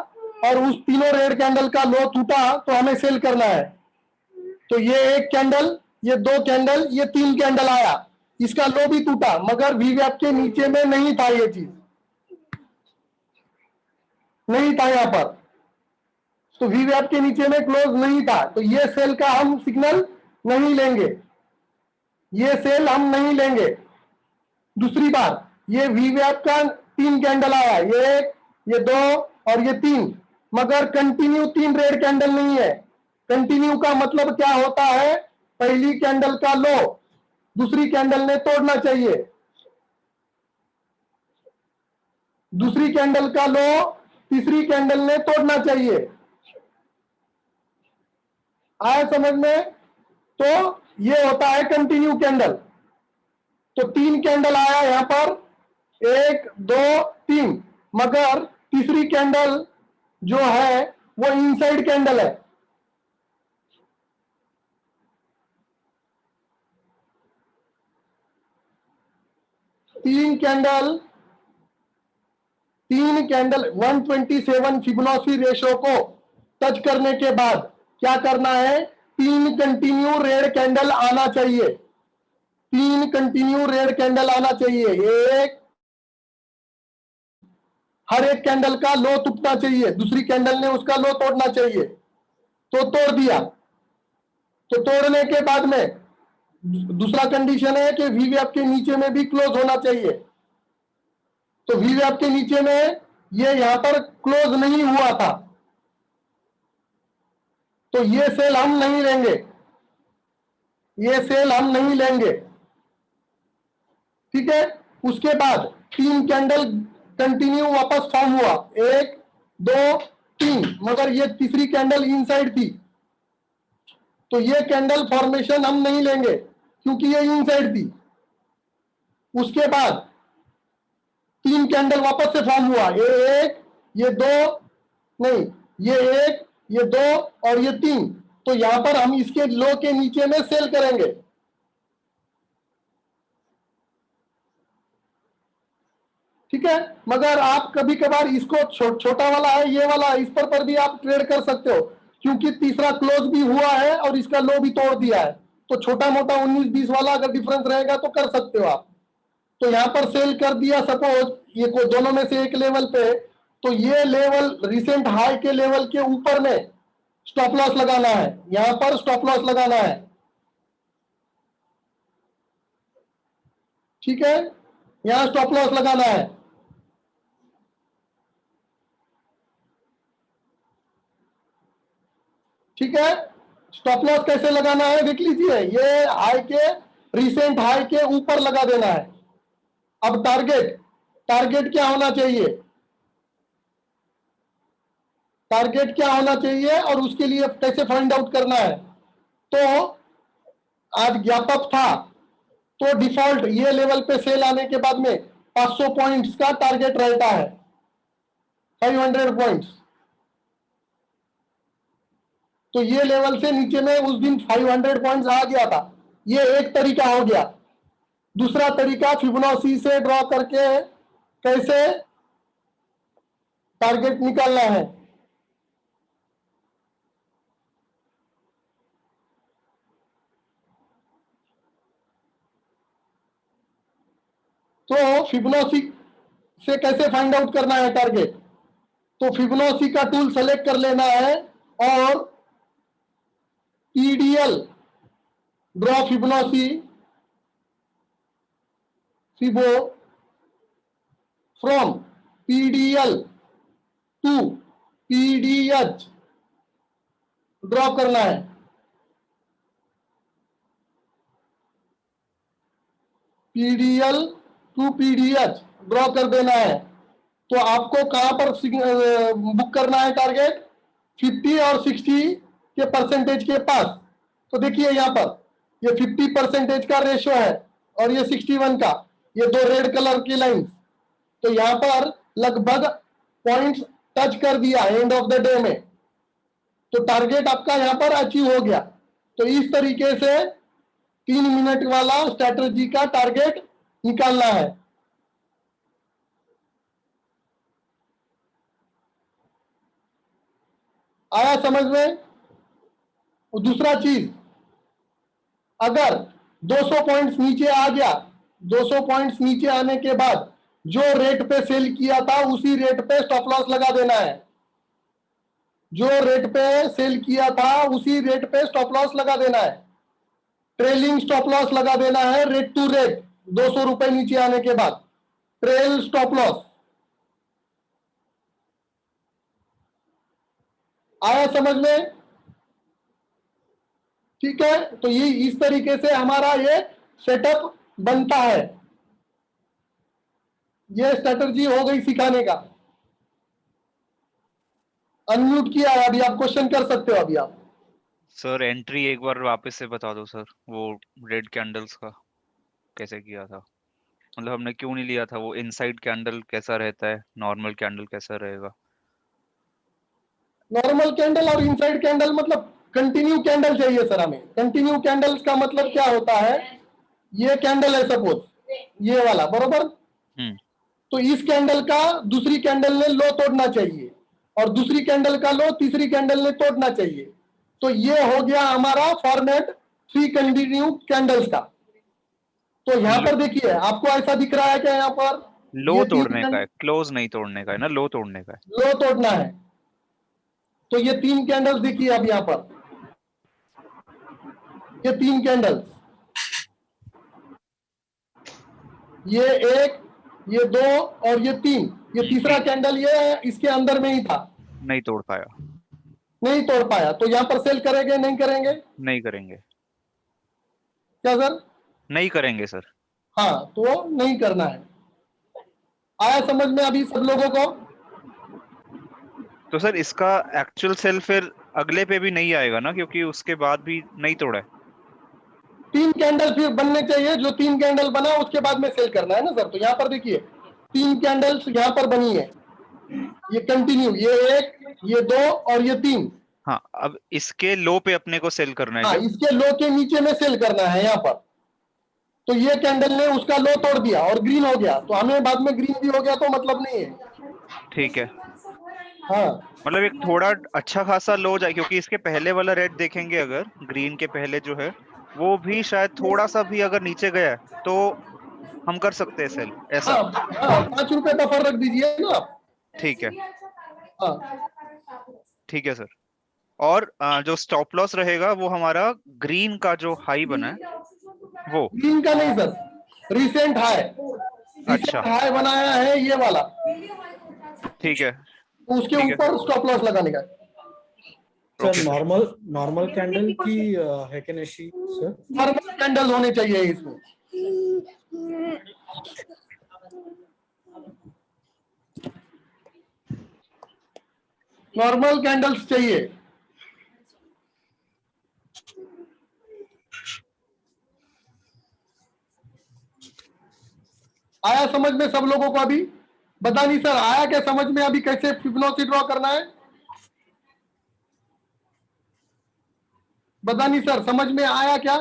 [SPEAKER 1] और उस तीनों रेड कैंडल का लो टूटा तो हमें सेल करना है। तो ये 1 कैंडल, ये 2 कैंडल, ये 3 कैंडल आया, इसका लो भी टूटा, मगर वीवैप के नीचे में नहीं था, ये चीज नहीं था यहां पर, तो वीवैप के नीचे में क्लोज नहीं था, तो ये सेल का हम सिग्नल नहीं लेंगे, ये सेल हम नहीं लेंगे। दूसरी बात, ये वीवैप का 3 कैंडल आया, ये 1, ये 2 और ये 3, मगर कंटिन्यू 3 रेड कैंडल नहीं है। कंटिन्यू का मतलब क्या होता है, पहली कैंडल का लो दूसरी कैंडल ने तोड़ना चाहिए, दूसरी कैंडल का लो तीसरी कैंडल ने तोड़ना चाहिए। आया समझ में? तो ये होता है कंटिन्यू कैंडल। तो 3 कैंडल आया यहां पर, 1 2 3, मगर तीसरी कैंडल जो है वो इनसाइड कैंडल है। तीन कैंडल 127 फिबोनाची रेशो को टच करने के बाद क्या करना है, 3 कंटिन्यू रेड कैंडल आना चाहिए, 3 कंटिन्यू रेड कैंडल आना चाहिए। एक, हर एक कैंडल का लो टूटना चाहिए, दूसरी कैंडल ने उसका लो तोड़ना चाहिए, तो तोड़ दिया। तो तोड़ने के बाद में दूसरा कंडीशन है कि वीवैप के नीचे में भी क्लोज होना चाहिए। तो वीवैप के नीचे में ये यहां पर क्लोज नहीं हुआ था, तो ये सेल हम नहीं लेंगे, ये सेल हम नहीं लेंगे, ठीक है। उसके बाद 3 कैंडल कंटिन्यू वापस फॉर्म हुआ, 1 2 3, मगर ये तीसरी कैंडल इनसाइड थी, तो ये कैंडल फॉर्मेशन हम नहीं लेंगे क्योंकि ये इनसाइड थी। उसके बाद 3 कैंडल वापस से फॉर्म हुआ, ये 1 ये 2 नहीं, ये 1 ये 2 और ये 3, तो यहां पर हम इसके लो के नीचे में सेल करेंगे। ठीक है, मगर आप कभी कभार इसको छोटा वाला है ये वाला, इस पर भी आप ट्रेड कर सकते हो, क्योंकि तीसरा क्लोज भी हुआ है और इसका लो भी तोड़ दिया है, तो छोटा मोटा 19-20 वाला अगर डिफरेंस रहेगा तो कर सकते हो आप। तो यहां पर सेल कर दिया, सपोज ये को दोनों में से एक लेवल पे, तो ये लेवल रिसेंट हाई के लेवल के ऊपर में स्टॉप लॉस लगाना है, यहां पर स्टॉप लॉस लगाना है, ठीक है, यहां स्टॉप लॉस लगाना है। ठीक है, स्टॉप लॉस कैसे लगाना है देख लीजिए, ये हाई के रिसेंट हाई के ऊपर लगा देना है। अब टारगेट क्या होना चाहिए, टारगेट क्या होना चाहिए और उसके लिए कैसे फाइंड आउट करना है। तो आज गैप अप था, तो डिफॉल्ट ये लेवल पे सेल आने के बाद में 500 पॉइंट्स का टारगेट रहता है, 500 पॉइंट्स। तो ये लेवल से नीचे में उस दिन 500 पॉइंट्स आ गया था, ये एक तरीका हो गया। दूसरा तरीका फिबोनाची से ड्रॉ करके कैसे टारगेट निकालना है। तो फिबोनाची से कैसे फाइंड आउट करना है टारगेट, तो फिबोनाची का टूल सेलेक्ट कर लेना है और PDL draw Fibonacci Fibo from PDL to PDH draw करना है। पीडीएल टू पीडीएच ड्रॉ कर देना है। तो आपको कहां पर बुक करना है टारगेट, 50 और 60 के परसेंटेज के पास। तो देखिए यहां पर ये 50% का रेशो है और ये 61 का, ये 2 रेड कलर की लाइन, तो यहां पर लगभग पॉइंट्स टच कर दिया एंड ऑफ द डे में, तो टारगेट आपका यहां पर अचीव हो गया। तो इस तरीके से 3 मिनट वाला स्ट्रैटेजी का टारगेट निकालना है। आया समझ में? दूसरा चीज, अगर 200 पॉइंट्स नीचे आ गया 200 पॉइंट्स नीचे आने के बाद जो रेट पे सेल किया था उसी रेट पे स्टॉप लॉस लगा देना है। जो रेट पे सेल किया था उसी रेट पे स्टॉप लॉस लगा देना है। ट्रेलिंग स्टॉप लॉस लगा देना है रेट टू रेट 200 रुपए नीचे आने के बाद ट्रेल स्टॉप लॉस। आया समझ में? ठीक है, तो ये इस तरीके से हमारा ये सेटअप बनता है। ये स्ट्रेटजी हो गई सिखाने का। अनम्यूट किया है, अभी आप क्वेश्चन कर सकते हो। अभी आप
[SPEAKER 8] सर एंट्री एक बार वापस से बता दो सर, वो रेड कैंडल्स का कैसे किया था, मतलब हमने क्यों नहीं लिया था, वो इनसाइड कैंडल कैसा रहता है, नॉर्मल कैंडल कैसा रहेगा?
[SPEAKER 1] नॉर्मल कैंडल और इनसाइड कैंडल मतलब कंटिन्यू कैंडल चाहिए सर हमें। कंटिन्यू कैंडल्स का मतलब क्या होता है? ये कैंडल है सपोज, ये वाला, बरोबर। तो इस कैंडल का दूसरी कैंडल ने लो तोड़ना चाहिए और दूसरी कैंडल का लो तीसरी कैंडल ने तोड़ना चाहिए। तो ये हो गया हमारा फॉर्मेट 3 कंटिन्यू कैंडल्स का। तो यहाँ पर देखिए, आपको ऐसा दिख रहा है क्या? यहाँ पर
[SPEAKER 8] लो
[SPEAKER 1] ये
[SPEAKER 8] तोड़ने का है, क्लोज नहीं तोड़ने का है ना, लो तोड़ने का है।
[SPEAKER 1] लो तोड़ना है। तो ये 3 कैंडल्स देखिए अब यहाँ पर, ये 3 कैंडल्स, ये 1, ये 2 और ये 3। ये तीसरा कैंडल ये इसके अंदर में ही था,
[SPEAKER 8] नहीं तोड़ पाया।
[SPEAKER 1] नहीं तोड़ पाया। तो यहाँ पर सेल करेंगे नहीं करेंगे?
[SPEAKER 8] नहीं करेंगे।
[SPEAKER 1] क्या सर?
[SPEAKER 8] नहीं करेंगे सर।
[SPEAKER 1] हाँ, तो नहीं करना है। आया समझ में अभी सब लोगों को?
[SPEAKER 8] तो सर इसका एक्चुअल सेल फिर अगले पे भी नहीं आएगा ना, क्योंकि उसके बाद भी नहीं तोड़ा है।
[SPEAKER 1] 3 कैंडल फिर बनने चाहिए। जो 3 कैंडल बना उसके बाद में सेल करना है ना सर। तो यहाँ पर देखिए 3 कैंडल्स यहाँ पर बनी है, ये कंटिन्यू, ये 1, ये 2 और ये 3।
[SPEAKER 8] हाँ, अब इसके लो पे अपने को सेल करना है
[SPEAKER 1] हाँ,
[SPEAKER 8] क्या?
[SPEAKER 1] इसके लो के नीचे में सेल करना है यहाँ पर। तो ये कैंडल ने उसका लो तोड़ दिया और ग्रीन हो गया, तो हमें बाद में ग्रीन भी हो गया तो मतलब नहीं है।
[SPEAKER 8] ठीक है,
[SPEAKER 1] हाँ,
[SPEAKER 8] मतलब एक थोड़ा अच्छा खासा लो जाए, क्योंकि इसके पहले वाला रेड देखेंगे अगर, ग्रीन के पहले जो है वो भी शायद थोड़ा सा भी अगर नीचे गया है तो हम कर सकते हैं सेल ऐसा।
[SPEAKER 1] हाँ, 5 रुपए का फर्क रख दीजिए ना आप।
[SPEAKER 8] ठीक है,
[SPEAKER 1] हाँ,
[SPEAKER 8] ठीक है सर। और जो स्टॉप लॉस रहेगा वो हमारा ग्रीन का जो हाई बना है वो।
[SPEAKER 1] ग्रीन का नहीं सर, रिसेंट हाई।
[SPEAKER 8] अच्छा,
[SPEAKER 1] हाई बनाया है ये वाला,
[SPEAKER 8] ठीक है,
[SPEAKER 1] तो उसके
[SPEAKER 8] ठीक है।
[SPEAKER 1] ऊपर स्टॉप लॉस लगाने का।
[SPEAKER 9] सर नॉर्मल कैंडल की है कि नहीं सर?
[SPEAKER 1] नॉर्मल कैंडल होने चाहिए इसमें। नॉर्मल कैंडल्स चाहिए। आया समझ में सब लोगों को? अभी बता नहीं सर, आया क्या समझ में अभी कैसे फिबोनाची ड्रॉ करना है? बता नहीं सर, समझ में आया क्या?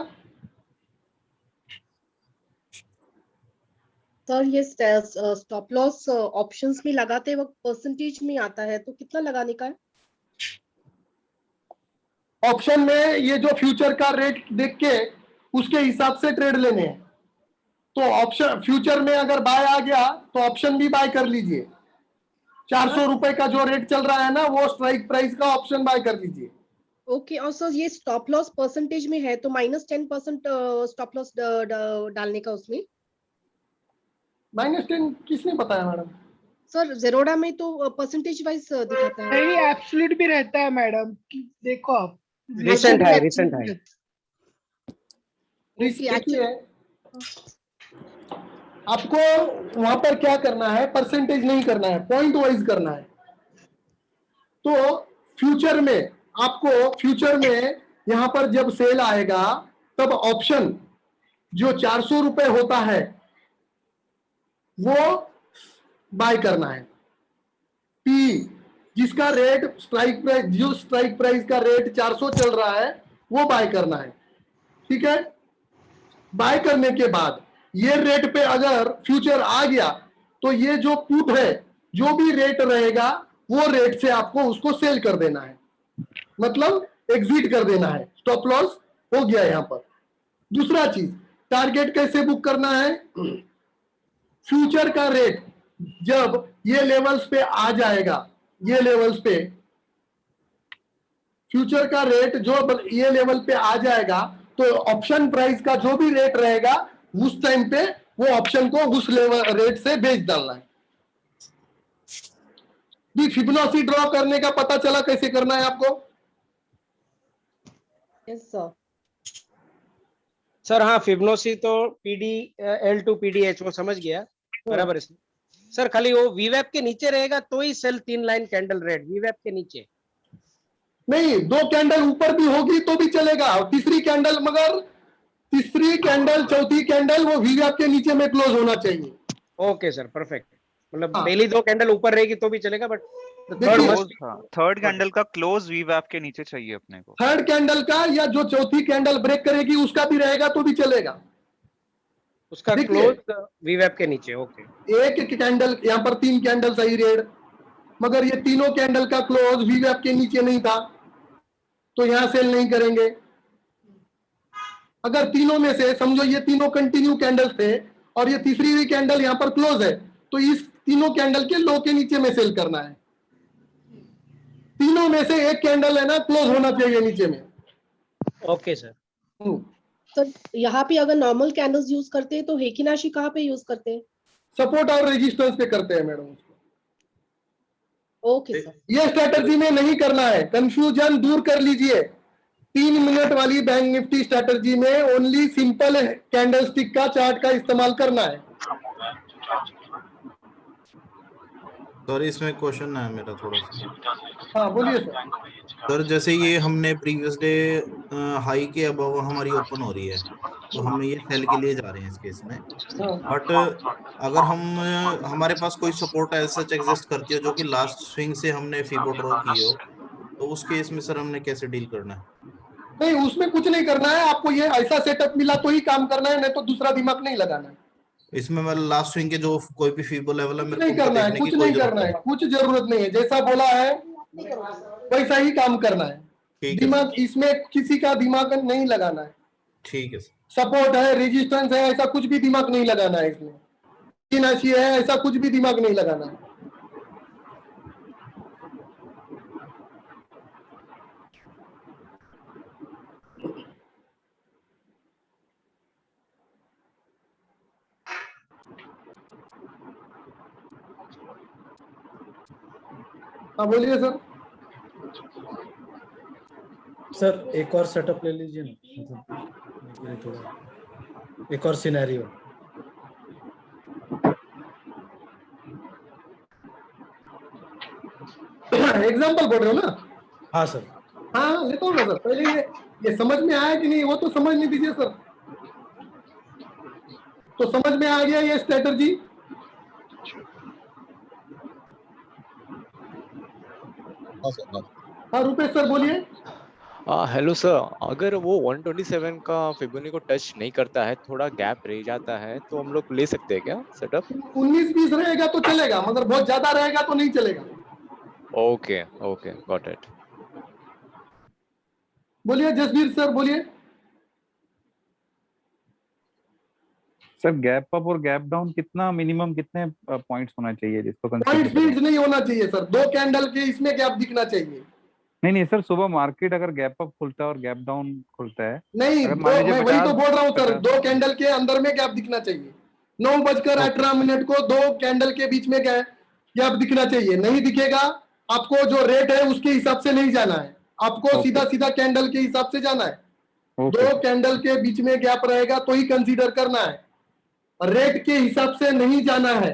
[SPEAKER 10] सर ये स्टॉप लॉस ऑप्शंस में लगाते वक्त परसेंटेज में आता है, तो कितना लगाने का है?
[SPEAKER 1] ऑप्शन में ये जो फ्यूचर का रेट देख के उसके हिसाब से ट्रेड लेने हैं। तो ऑप्शन फ्यूचर में अगर बाय आ गया तो ऑप्शन भी बाय कर लीजिए। 400 रुपए का जो रेट चल रहा है ना, वो स्ट्राइक प्राइस का ऑप्शन बाय कर लीजिए।
[SPEAKER 10] ओके, और सर ये स्टॉप लॉस परसेंटेज में है तो -10% स्टॉप लॉस डालने का उसमें।
[SPEAKER 1] -10 किसने बताया मैडम?
[SPEAKER 10] सर जेरोडा में तो परसेंटेज वाइज दिखाता है।
[SPEAKER 2] नहीं, एब्सोल्यूट भी रहता है मैडम, देखो आप।
[SPEAKER 11] रिसेंट है, रिसेंट है।
[SPEAKER 1] देखिए, आपको वहां पर क्या करना है, परसेंटेज नहीं करना है, पॉइंट वाइज करना है। तो फ्यूचर में आपको, फ्यूचर में यहां पर जब सेल आएगा तब ऑप्शन जो 400 रुपए होता है वो बाय करना है। पी जिसका रेट स्ट्राइक प्राइस, जो स्ट्राइक प्राइस का रेट 400 चल रहा है वो बाय करना है। ठीक है, बाय करने के बाद ये रेट पे अगर फ्यूचर आ गया तो ये जो पुट है, जो भी रेट रहेगा वो रेट से आपको उसको सेल कर देना है, मतलब एग्जिट कर देना है। स्टॉप लॉस हो गया यहां पर। दूसरा चीज, टारगेट कैसे बुक करना है? फ्यूचर का रेट जब ये लेवल्स पे आ जाएगा, ये लेवल्स पे फ्यूचर का रेट जो ये लेवल पे आ जाएगा, तो ऑप्शन प्राइस का जो भी रेट रहेगा उस टाइम पे वो ऑप्शन को उस लेवल रेट से बेच डालना है। भी फिबोनाची ड्रॉ करने का पता चला कैसे करना है आपको?
[SPEAKER 10] Yes sir.
[SPEAKER 11] सर हाँ, फिबोनाची तो पीडी एल टू पीडीएच वो समझ गया, बराबर है सर। खाली वो वीवैप के नीचे रहेगा तो ही सेल 3 लाइन कैंडल रेड, वीवैप के नीचे
[SPEAKER 1] नहीं, 2 कैंडल ऊपर भी होगी तो भी चलेगा, तीसरी कैंडल, मगर तीसरी कैंडल चौथी कैंडल वो वीवैप के नीचे में क्लोज होना चाहिए।
[SPEAKER 11] Okay sir, perfect. मतलब
[SPEAKER 1] हाँ।
[SPEAKER 11] पहली 2 कैंडल ऊपर रहेगी तो भी चलेगा, बट
[SPEAKER 8] थर्ड कैंडल का क्लोज वीवैप के नीचे चाहिए अपने को।
[SPEAKER 1] थर्ड कैंडल का या जो चौथी कैंडल ब्रेक करेगी उसका भी रहेगा तो भी चलेगा,
[SPEAKER 11] उसका क्लोज वीवैप के नीचे। ओके,
[SPEAKER 1] एक कैंडल यहाँ पर 3 कैंडल सही रेड, मगर ये तीनों कैंडल का क्लोज वीवैप के नीचे नहीं था तो यहां सेल नहीं करेंगे। अगर तीनों में से समझो ये तीनों कंटिन्यू कैंडल्स थे और ये तीसरी भी कैंडल यहाँ पर क्लोज है, तो इस तीनों कैंडल के लो के नीचे में सेल करना है। तीनों में से एक कैंडल है ना क्लोज होना चाहिए नीचे में।
[SPEAKER 11] Okay sir.
[SPEAKER 10] सर यहाँ पे अगर नॉर्मल कैंडल्स यूज करते हैं तो हेकिनाशी कहाँ पे यूज करते हैं?
[SPEAKER 1] सपोर्ट और रेजिस्टेंस पे करते हैं मैडम।
[SPEAKER 10] Okay sir.
[SPEAKER 1] ये स्ट्रेटजी में नहीं करना है, कंफ्यूजन दूर कर लीजिए। 3 मिनट वाली बैंक निफ्टी स्ट्रेटजी में ओनली सिंपल कैंडलस्टिक का चार्ट का इस्तेमाल करना है।
[SPEAKER 4] सर इसमें क्वेश्चन है मेरा थोड़ा सा।
[SPEAKER 1] हाँ बोलिए सर।
[SPEAKER 4] सर जैसे ये हमने प्रीवियस डे हाई के अबव हमारी ओपन हो रही है, तो हम ये सेल के लिए जा रहे हैं इस केस में। बट अगर हम हमारे पास कोई सपोर्ट ऐसा एग्जिस्ट करती है जो कि लास्ट स्विंग से हमने फिबो ड्रॉ की हो, तो उस केस में सर हमने कैसे डील करना है?
[SPEAKER 1] नहीं, उसमें कुछ नहीं करना है, आपको ये ऐसा सेटअप मिला तो ही काम करना है, नहीं तो दूसरा दिमाग नहीं लगाना है।
[SPEAKER 4] इसमें मतलब लास्ट स्विंग के जो कोई भी फिबो लेवल है
[SPEAKER 1] कुछ नहीं करना है, कुछ नहीं करना है, कुछ जरूरत नहीं है। जैसा बोला है वैसा ही काम करना है। दिमाग इसमें किसी का दिमाग नहीं लगाना है।
[SPEAKER 4] ठीक है सर।
[SPEAKER 1] सपोर्ट है, रेजिस्टेंस है, ऐसा कुछ भी दिमाग नहीं लगाना है। इसमें फिबोनाची है, ऐसा कुछ भी दिमाग नहीं लगाना है। हाँ बोलिए सर।
[SPEAKER 9] सर एक और सेटअप ले लीजिए ना, मतलब थोड़ा एक और सिनेरियो।
[SPEAKER 1] एग्जाम्पल बोल रहे हो ना?
[SPEAKER 9] हाँ सर।
[SPEAKER 1] हाँ लेता हूँ ना सर। पहले ये समझ में आया कि नहीं वो तो समझ नहीं दीजिए सर। तो समझ में आ गया ये स्ट्रेटजी? हाँ रुपेश सर बोलिए।
[SPEAKER 12] हेलो सर, अगर वो 127 का फिबोनाची को टच नहीं करता है, थोड़ा गैप रह जाता है, तो हम लोग ले सकते हैं क्या सेटअप?
[SPEAKER 1] 19-20 रहेगा तो चलेगा, मगर बहुत ज्यादा रहेगा तो नहीं चलेगा।
[SPEAKER 12] Okay okay, got it.
[SPEAKER 1] बोलिए जसवीर सर बोलिए।
[SPEAKER 6] सर गैप अप और गैप डाउन कितना मिनिमम कितने पॉइंट्स होना चाहिए जिसको
[SPEAKER 1] पॉइंट स्पीड नहीं होना चाहिए सर, 2 कैंडल के इसमें गैप दिखना चाहिए।
[SPEAKER 6] नहीं सर, सुबह मार्केट अगर गैप अप खुलता है और गैप डाउन खुलता है,
[SPEAKER 1] नहीं,
[SPEAKER 6] अगर मान लीजिए
[SPEAKER 1] मैं वही तो बोल रहा हूँ सर,
[SPEAKER 6] 50
[SPEAKER 1] 2 कैंडल के अंदर में गैप दिखना चाहिए। 9:18 को 2 कैंडल के बीच में गैप दिखना चाहिए। नहीं दिखेगा, आपको जो रेट है उसके हिसाब से नहीं जाना है, आपको सीधा सीधा कैंडल के हिसाब से जाना है। 2 कैंडल के बीच में गैप रहेगा तो ही कंसीडर करना है, रेट के हिसाब से नहीं जाना है।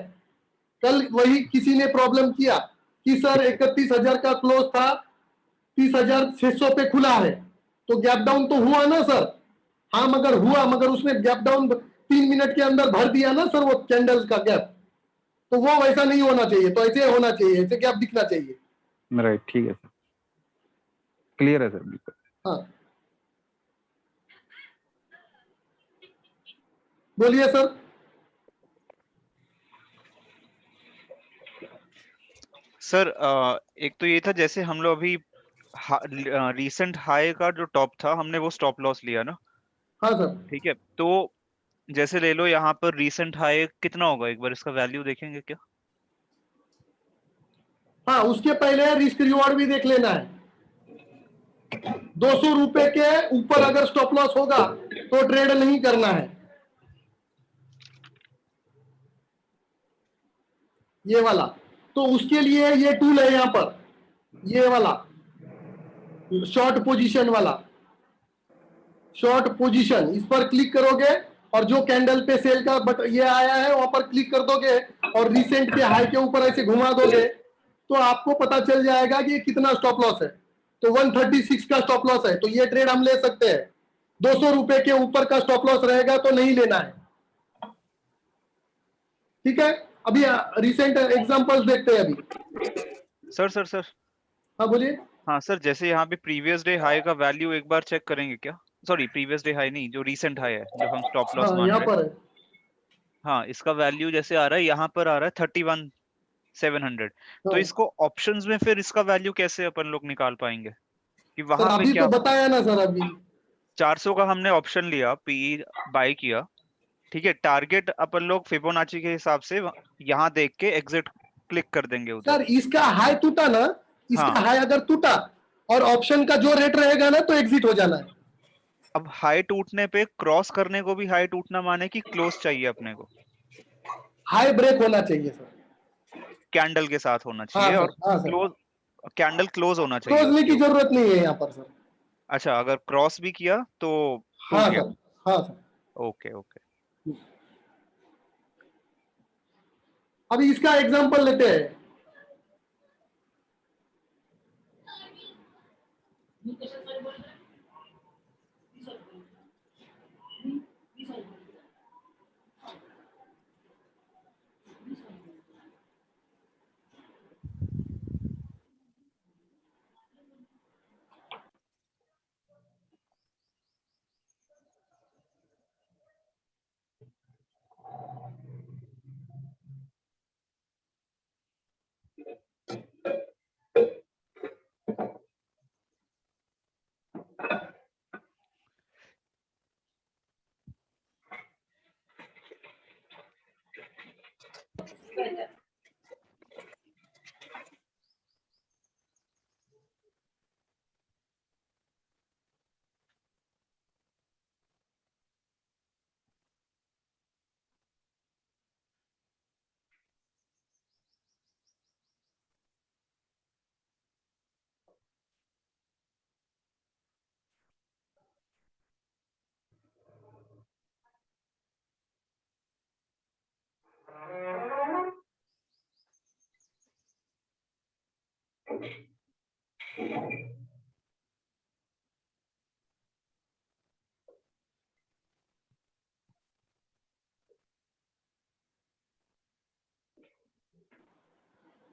[SPEAKER 1] कल वही किसी ने प्रॉब्लम किया कि सर 31,000 का क्लोज था, 30,600 पे खुला है, तो गैप डाउन तो हुआ ना सर? हाँ मगर हुआ, मगर उसने गैप डाउन 3 मिनट के अंदर भर दिया ना सर वो कैंडल का गैप, तो वो वैसा नहीं होना चाहिए। तो ऐसे होना चाहिए, ऐसे गैप दिखना चाहिए।
[SPEAKER 6] राइट, ठीक है सर, क्लियर है सर बिल्कुल।
[SPEAKER 1] हाँ बोलिए सर।
[SPEAKER 8] सर एक तो ये था, जैसे हम लोग अभी रीसेंट हाई का जो टॉप था हमने वो स्टॉप लॉस लिया ना?
[SPEAKER 1] हाँ सर।
[SPEAKER 8] ठीक है, तो जैसे ले लो यहाँ पर रीसेंट हाई कितना होगा, एक बार इसका वैल्यू देखेंगे क्या?
[SPEAKER 1] हाँ, उसके पहले रिस्क रिवॉर्ड भी देख लेना है। 200 रुपए के ऊपर अगर स्टॉप लॉस होगा तो ट्रेड नहीं करना है। ये वाला, तो उसके लिए ये टूल है यहां पर, ये वाला शॉर्ट पोजीशन वाला, शॉर्ट पोजीशन, इस पर क्लिक करोगे और जो कैंडल पे सेल का बट ये आया है वहां पर क्लिक कर दोगे और रिसेंट के हाई के ऊपर ऐसे घुमा दोगे तो आपको पता चल जाएगा कि कितना स्टॉप लॉस है। तो 136 का स्टॉप लॉस है, तो ये ट्रेड हम ले सकते हैं। 200 रुपए के ऊपर का स्टॉप लॉस रहेगा तो नहीं लेना है। ठीक है, अभी रिसेंट एग्जांपल्स देखते हैं अभी।
[SPEAKER 8] सर
[SPEAKER 1] हाँ बोलिए।
[SPEAKER 8] हाँ सर, जैसे यहाँ पे प्रीवियस डे हाई का वैल्यू एक बार चेक करेंगे क्या? सॉरी, प्रीवियस डे हाई नहीं, जो रीसेंट हाई है जो हम स्टॉप लॉस
[SPEAKER 1] हाँ
[SPEAKER 8] मान
[SPEAKER 1] यहाँ
[SPEAKER 8] रहे
[SPEAKER 1] पर
[SPEAKER 8] हैं।
[SPEAKER 1] है।
[SPEAKER 8] हाँ, इसका वैल्यू जैसे आ रहा है, यहाँ पर आ रहा है 31,700। तो
[SPEAKER 1] हाँ।
[SPEAKER 8] इसको ऑप्शंस में फिर इसका वैल्यू कैसे अपन लोग निकाल पाएंगे कि
[SPEAKER 1] सर
[SPEAKER 8] वहां पे
[SPEAKER 1] अभी
[SPEAKER 8] क्या?
[SPEAKER 1] तो बताया ना सर, अभी
[SPEAKER 8] 400 का हमने ऑप्शन लिया, पीई बाय किया, ठीक है, टारगेट अपन लोग फिबोनाची के हिसाब से यहाँ देख के एग्जिट क्लिक कर देंगे उधर।
[SPEAKER 1] सर इसका हाई टूटा ना, इसका
[SPEAKER 8] हाँ।
[SPEAKER 1] हाई अगर टूटा और ऑप्शन का जो रेट रहेगा ना तो एग्जिट हो जाना है।
[SPEAKER 8] अब हाई टूटने पे क्रॉस करने को भी हाई टूटना माने कि क्लोज चाहिए अपने को?
[SPEAKER 1] हाई ब्रेक होना चाहिए सर,
[SPEAKER 8] कैंडल के साथ होना
[SPEAKER 1] हाँ
[SPEAKER 8] चाहिए
[SPEAKER 1] सर,
[SPEAKER 8] और
[SPEAKER 1] हाँ सर,
[SPEAKER 8] क्लोज, कैंडल क्लोज होना चाहिए
[SPEAKER 1] क्लोजने
[SPEAKER 8] उसके
[SPEAKER 1] की
[SPEAKER 8] ऊपर।
[SPEAKER 1] जरूरत नहीं है यहाँ पर सर।
[SPEAKER 8] अच्छा, अगर क्रॉस भी किया तो टूट
[SPEAKER 1] हाँ
[SPEAKER 8] गया?
[SPEAKER 1] सर, हाँ सर।
[SPEAKER 8] Okay okay.
[SPEAKER 1] अभी इसका एग्जांपल लेते हैं।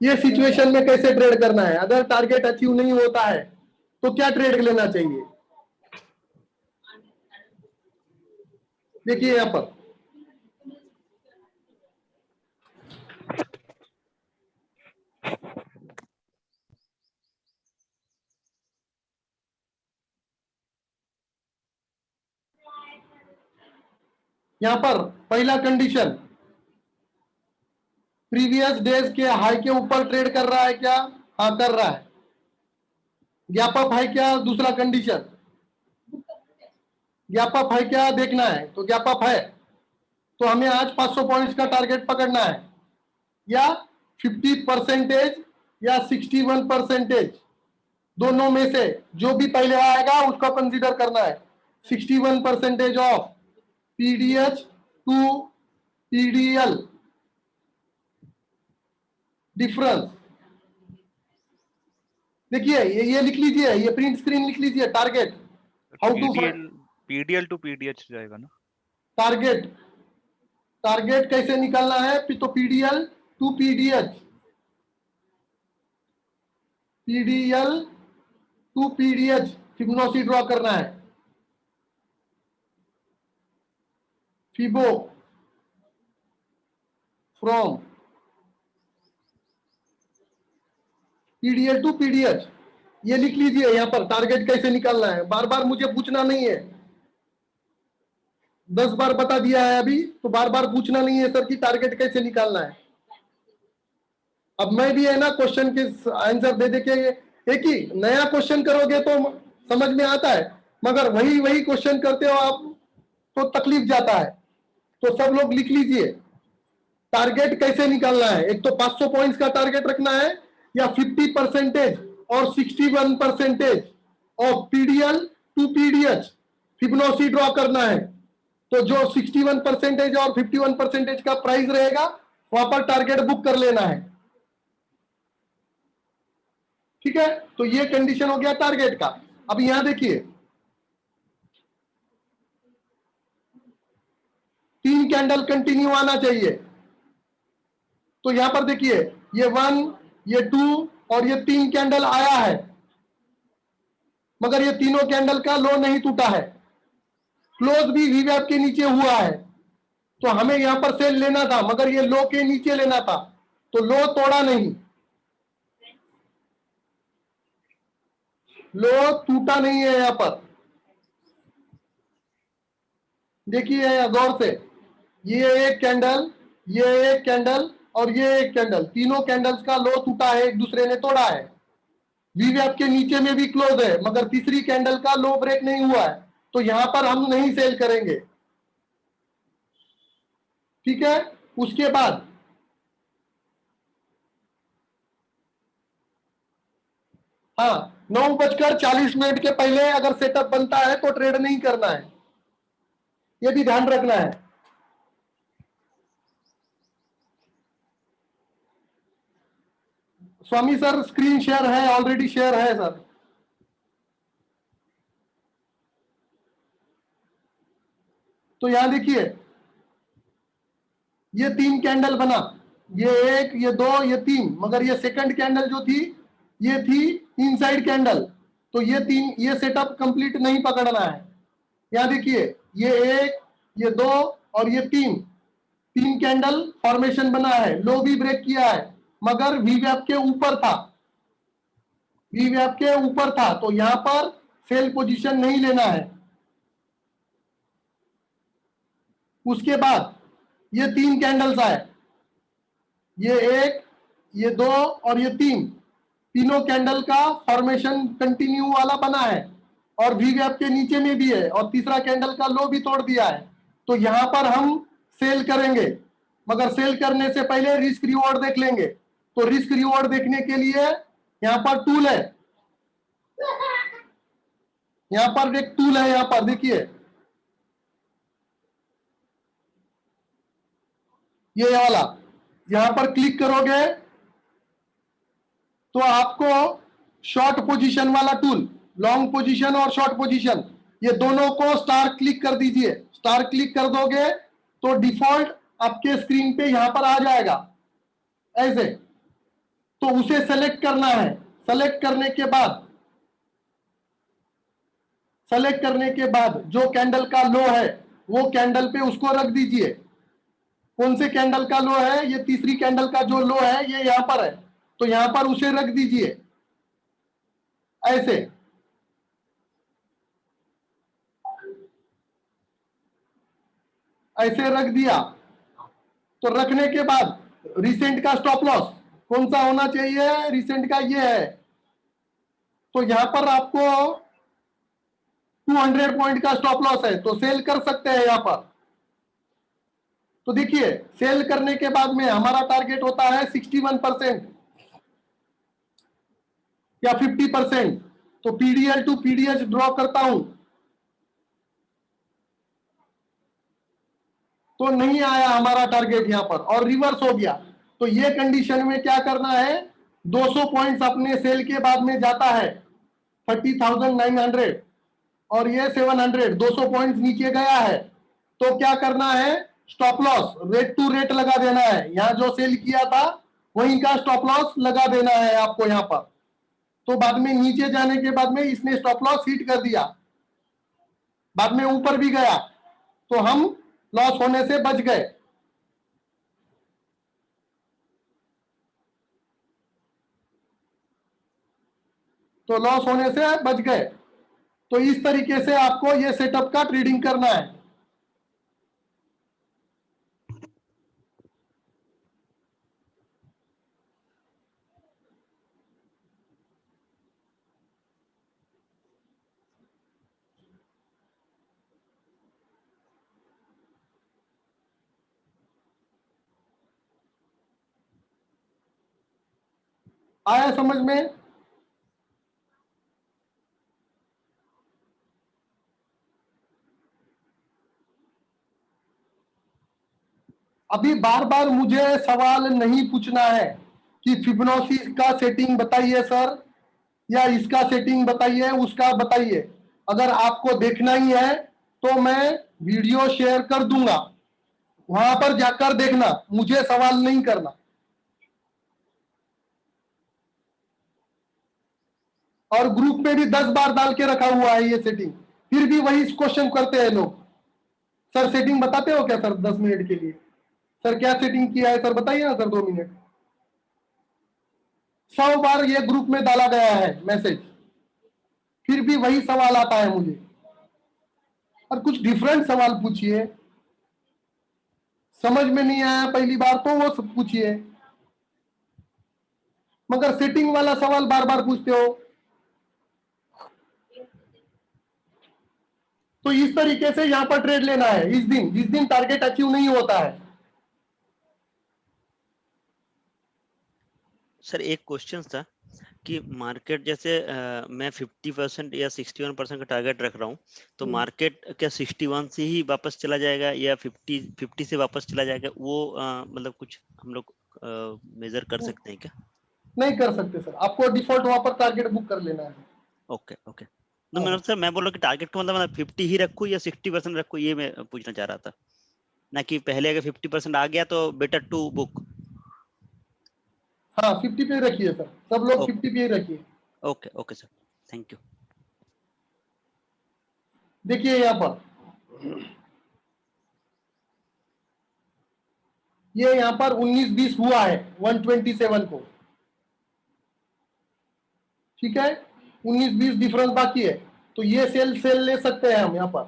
[SPEAKER 1] ये सिचुएशन में कैसे ट्रेड करना है, अगर टारगेट अचीव नहीं होता है तो क्या ट्रेड लेना चाहिए? देखिए यहाँ पर पहला कंडीशन, प्रीवियस डेज के हाई के ऊपर ट्रेड कर रहा है क्या? हाँ कर रहा है। गैप अप है क्या? दूसरा कंडीशन, गैप अप है क्या देखना है, तो गैप अप है तो हमें आज 500 पॉइंट्स का टारगेट पकड़ना है, या 50% या 61%, दोनों में से जो भी पहले आएगा उसको कंसीडर करना है। 61% of PDH to PDL difference. देखिए ये लिख लीजिए, ये प्रिंट स्क्रीन लिख लीजिए, target how to
[SPEAKER 8] PDL to PDH जाएगा ना?
[SPEAKER 1] टारगेट, टारगेट कैसे निकालना है? तो PDL to PDH, PDL to PDH Fibonacci draw करना है। Fibo from PDL to PDH, ये लिख लीजिए यहाँ पर टारगेट कैसे निकालना है, बार बार मुझे पूछना नहीं है। 10 बार बता दिया है अभी, तो बार बार पूछना नहीं है सर कि टारगेट कैसे निकालना है। अब मैं भी है ना क्वेश्चन के आंसर दे दे के एक ही नया क्वेश्चन करोगे तो समझ में आता है, मगर वही वही क्वेश्चन करते हो आप तो तकलीफ जाता है। तो सब लोग लिख लीजिए टारगेट कैसे निकालना है। एक तो 500 पॉइंट्स का टारगेट रखना है या 50% और 61% of PDL to PDH Fibonacci draw करना है। तो जो 61% और 51% का प्राइस रहेगा वहां पर टारगेट बुक कर लेना है। ठीक है, तो ये कंडीशन हो गया टारगेट का। अब यहां देखिए 3 कैंडल कंटिन्यू आना चाहिए। तो यहां पर देखिए ये 1, ये 2 और ये 3 कैंडल आया है, मगर ये तीनों कैंडल का लो नहीं टूटा है, क्लोज भी वीवैप के नीचे हुआ है। तो हमें यहां पर सेल लेना था, मगर ये लो के नीचे लेना था, तो लो तोड़ा नहीं, लो टूटा नहीं है। यहां पर देखिए गौर से, ये एक कैंडल, ये एक कैंडल और ये एक कैंडल, तीनों कैंडल्स का लो टूटा है, एक दूसरे ने तोड़ा है। वीवैप के नीचे में भी क्लोज है, मगर तीसरी कैंडल का लो ब्रेक नहीं हुआ है, तो यहां पर हम नहीं सेल करेंगे। ठीक है, उसके बाद हाँ 9:40 के पहले अगर सेटअप बनता है तो ट्रेड नहीं करना है, ये भी ध्यान रखना है। स्वामी सर स्क्रीन शेयर है, ऑलरेडी शेयर है सर। तो यहां देखिए ये 3 कैंडल बना, ये 1, ये 2, ये 3, मगर ये सेकंड कैंडल जो थी ये थी इनसाइड कैंडल, तो ये 3, ये सेटअप कंप्लीट नहीं पकड़ना है। यहां देखिए ये 1, ये 2 और ये 3 कैंडल फॉर्मेशन बना है, लो भी ब्रेक किया है, मगर वीवैप के ऊपर था, वीवैप के ऊपर था, तो यहां पर सेल पोजीशन नहीं लेना है। उसके बाद ये 3 कैंडल्स आए, ये 1, ये 2 और ये 3, तीनों कैंडल का फॉर्मेशन कंटिन्यू वाला बना है और वीवैप के नीचे में भी है, और तीसरा कैंडल का लो भी तोड़ दिया है। तो यहां पर हम सेल करेंगे, मगर सेल करने से पहले रिस्क रिवॉर्ड देख लेंगे। तो रिस्क रिवॉर्ड देखने के लिए यहां पर टूल है, यहां पर एक टूल है, यहां पर देखिए ये वाला, यहां पर क्लिक करोगे तो आपको शॉर्ट पोजीशन वाला टूल, लॉन्ग पोजीशन और शॉर्ट पोजीशन, ये दोनों को स्टार क्लिक कर दीजिए। स्टार क्लिक कर दोगे तो डिफॉल्ट आपके स्क्रीन पे यहां पर आ जाएगा ऐसे। तो उसे सेलेक्ट करना है, सेलेक्ट करने के बाद जो कैंडल का लो है वो कैंडल पे उसको रख दीजिए। कौन से कैंडल का लो है? ये तीसरी कैंडल का जो लो है ये यहां पर है, तो यहां पर उसे रख दीजिए ऐसे। ऐसे रख दिया, तो रखने के बाद रिसेंट का स्टॉप लॉस कौन सा होना चाहिए? रिसेंट का ये है, तो यहां पर आपको 200 पॉइंट का स्टॉप लॉस है, तो सेल कर सकते हैं यहां पर। तो देखिए सेल करने के बाद में हमारा टारगेट होता है 61% या 50%। तो पीडीएल टू पीडीएच ड्रॉ करता हूं तो नहीं आया हमारा टारगेट यहां पर और रिवर्स हो गया। तो ये कंडीशन में क्या करना है? 200 पॉइंट्स अपने सेल के बाद में जाता है 30,900 और ये 700, 200 पॉइंट्स नीचे गया है, तो क्या करना है? Stop loss rate to rate लगा देना है। यहां जो सेल किया था वहीं का स्टॉप लॉस लगा देना है आपको यहां पर। तो बाद में नीचे जाने के बाद में इसने स्टॉप लॉस हिट कर दिया, बाद में ऊपर भी गया, तो हम लॉस होने से बच गए। तो लॉस होने से बच गए। तो इस तरीके से आपको ये सेटअप का ट्रेडिंग करना है। आया समझ में? अभी बार बार मुझे सवाल नहीं पूछना है कि फिबोनाची का सेटिंग बताइए सर, या इसका सेटिंग बताइए, उसका बताइए। अगर आपको देखना ही है तो मैं वीडियो शेयर कर दूंगा, वहां पर जाकर देखना, मुझे सवाल नहीं करना। और ग्रुप में भी 10 बार डाल के रखा हुआ है ये सेटिंग, फिर भी वही क्वेश्चन करते हैं लोग। सर सेटिंग बताते हो क्या सर 10 मिनट के लिए? सर क्या सेटिंग किया है सर बताइए ना सर 2 मिनट। 100 बार ये ग्रुप में डाला गया है मैसेज, फिर भी वही सवाल आता है मुझे। और कुछ डिफरेंट सवाल पूछिए, समझ में नहीं आया पहली बार तो वो सब पूछिए, मगर सेटिंग वाला सवाल बार बार पूछते हो। तो इस तरीके से यहां पर ट्रेड लेना है। जिस दिन टारगेट अचीव नहीं होता है।
[SPEAKER 13] सर एक क्वेश्चन था कि मार्केट जैसे मैं 50% या 61% का टारगेट रख रहा हूँ, तो मार्केट क्या 61 से ही वापस चला जाएगा या 50 से वापस चला जाएगा, वो मतलब कुछ हम लोग मेजर कर सकते हैं क्या?
[SPEAKER 1] नहीं कर सकते सर, आपको डिफॉल्ट वहां पर टारगेट बुक कर लेना है।
[SPEAKER 13] Okay okay. तो मतलब सर मैं बोल रहा हूँ कि टारगेट का मतलब 50 ही रखूँ या 60% रखूँ, ये मैं पूछना चाह रहा था, ना कि पहले अगर 50% आ गया तो बेटर टू बुक।
[SPEAKER 1] हाँ 50 पे रखिए सर, सब लोग 50 पे रखिए।
[SPEAKER 13] Okay okay sir, thank you.
[SPEAKER 1] देखिए यहाँ पर ये यहाँ पर 19-20 हुआ है 127 को, ठीक है। 19-20 डिफरेंस बाकी है, तो ये सेल ले सकते हैं हम। यहाँ पर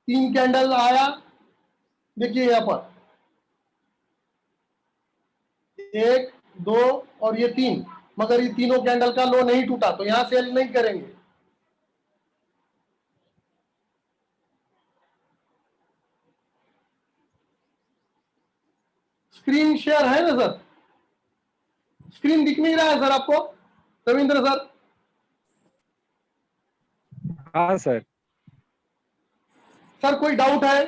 [SPEAKER 1] 3 कैंडल आया, देखिए यहाँ पर 1 2 और ये 3, मगर ये तीनों कैंडल का लो नहीं टूटा, तो यहां सेल नहीं करेंगे। स्क्रीन शेयर है ना सर? स्क्रीन दिख नहीं रहा है सर आपको रविंद्र सर?
[SPEAKER 6] हाँ सर।
[SPEAKER 1] सर कोई डाउट है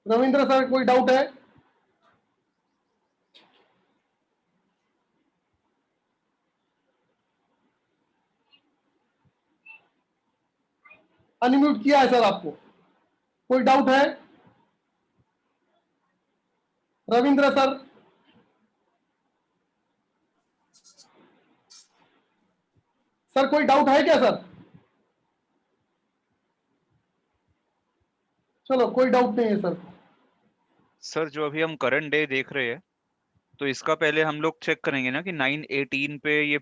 [SPEAKER 1] रविंद्र सर, कोई डाउट है? अनम्यूट किया है सर आपको, कोई डाउट है रविंद्र सर? सर कोई डाउट है क्या सर? चलो कोई डाउट नहीं है सर।
[SPEAKER 8] सर जो अभी हम करंट डे देख रहे हैं, तो इसका पहले हम लोग चेक करेंगे ना कि 918 पे ये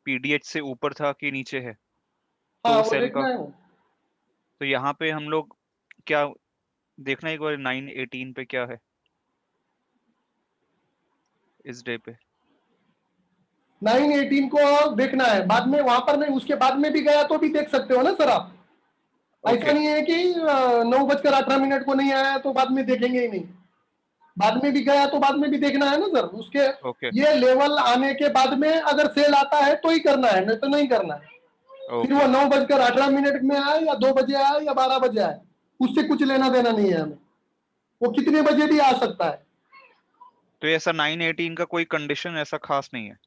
[SPEAKER 8] पीडीएच से ऊपर था कि नीचे है, तो
[SPEAKER 1] हाँ
[SPEAKER 8] वो
[SPEAKER 1] वो
[SPEAKER 8] सेल
[SPEAKER 1] देखना
[SPEAKER 8] का।
[SPEAKER 1] है वो।
[SPEAKER 8] तो यहाँ पे हम लोग क्या देखना है एक बार 918 पे क्या है इस डे पे?
[SPEAKER 1] 918 को देखना है, बाद में वहां पर नहीं, उसके बाद में भी गया तो भी देख सकते हो ना सर आप। ऐसा नहीं है कि 9:18 को नहीं आया तो बाद में देखेंगे ही नहीं, बाद में भी गया तो बाद में भी देखना है ना सर उसके। ये लेवल आने के बाद में अगर सेल आता है तो ही करना है, नहीं तो नहीं करना है। फिर वो 9:18 में आए या 2 बजे आए या 12 बजे आए, उससे कुछ लेना देना नहीं है हमें, वो कितने बजे भी आ सकता है।
[SPEAKER 8] तो ऐसा 918 का कोई कंडीशन ऐसा खास नहीं है?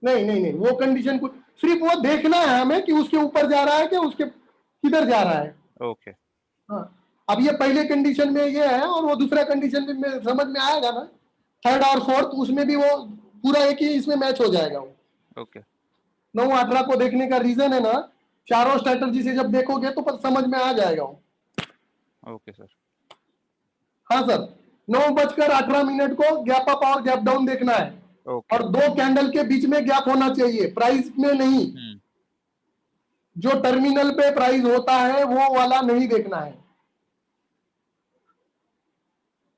[SPEAKER 1] नहीं नहीं नहीं, वो कंडीशन कुछ, सिर्फ वो देखना है हमें कि उसके ऊपर जा रहा है कि उसके किधर जा रहा है।
[SPEAKER 8] ओके।
[SPEAKER 1] हाँ, अब ये पहले कंडीशन में ये है और वो दूसरा कंडीशन में समझ में आएगा ना, 3rd और 4th, उसमें भी वो पूरा एक ही इसमें मैच हो जाएगा वो।
[SPEAKER 8] ओके।
[SPEAKER 1] 9:18 को देखने का रीजन है ना, चारों स्ट्रेटजी से जब देखोगे तो समझ में आ जाएगा वो।
[SPEAKER 8] Okay sir.
[SPEAKER 1] हाँ सर, 9:18 को गैप अप और गैप डाउन देखना है, और 2 कैंडल के बीच में गैप होना चाहिए, प्राइस में नहीं। जो टर्मिनल पे प्राइस होता है वो वाला नहीं देखना है,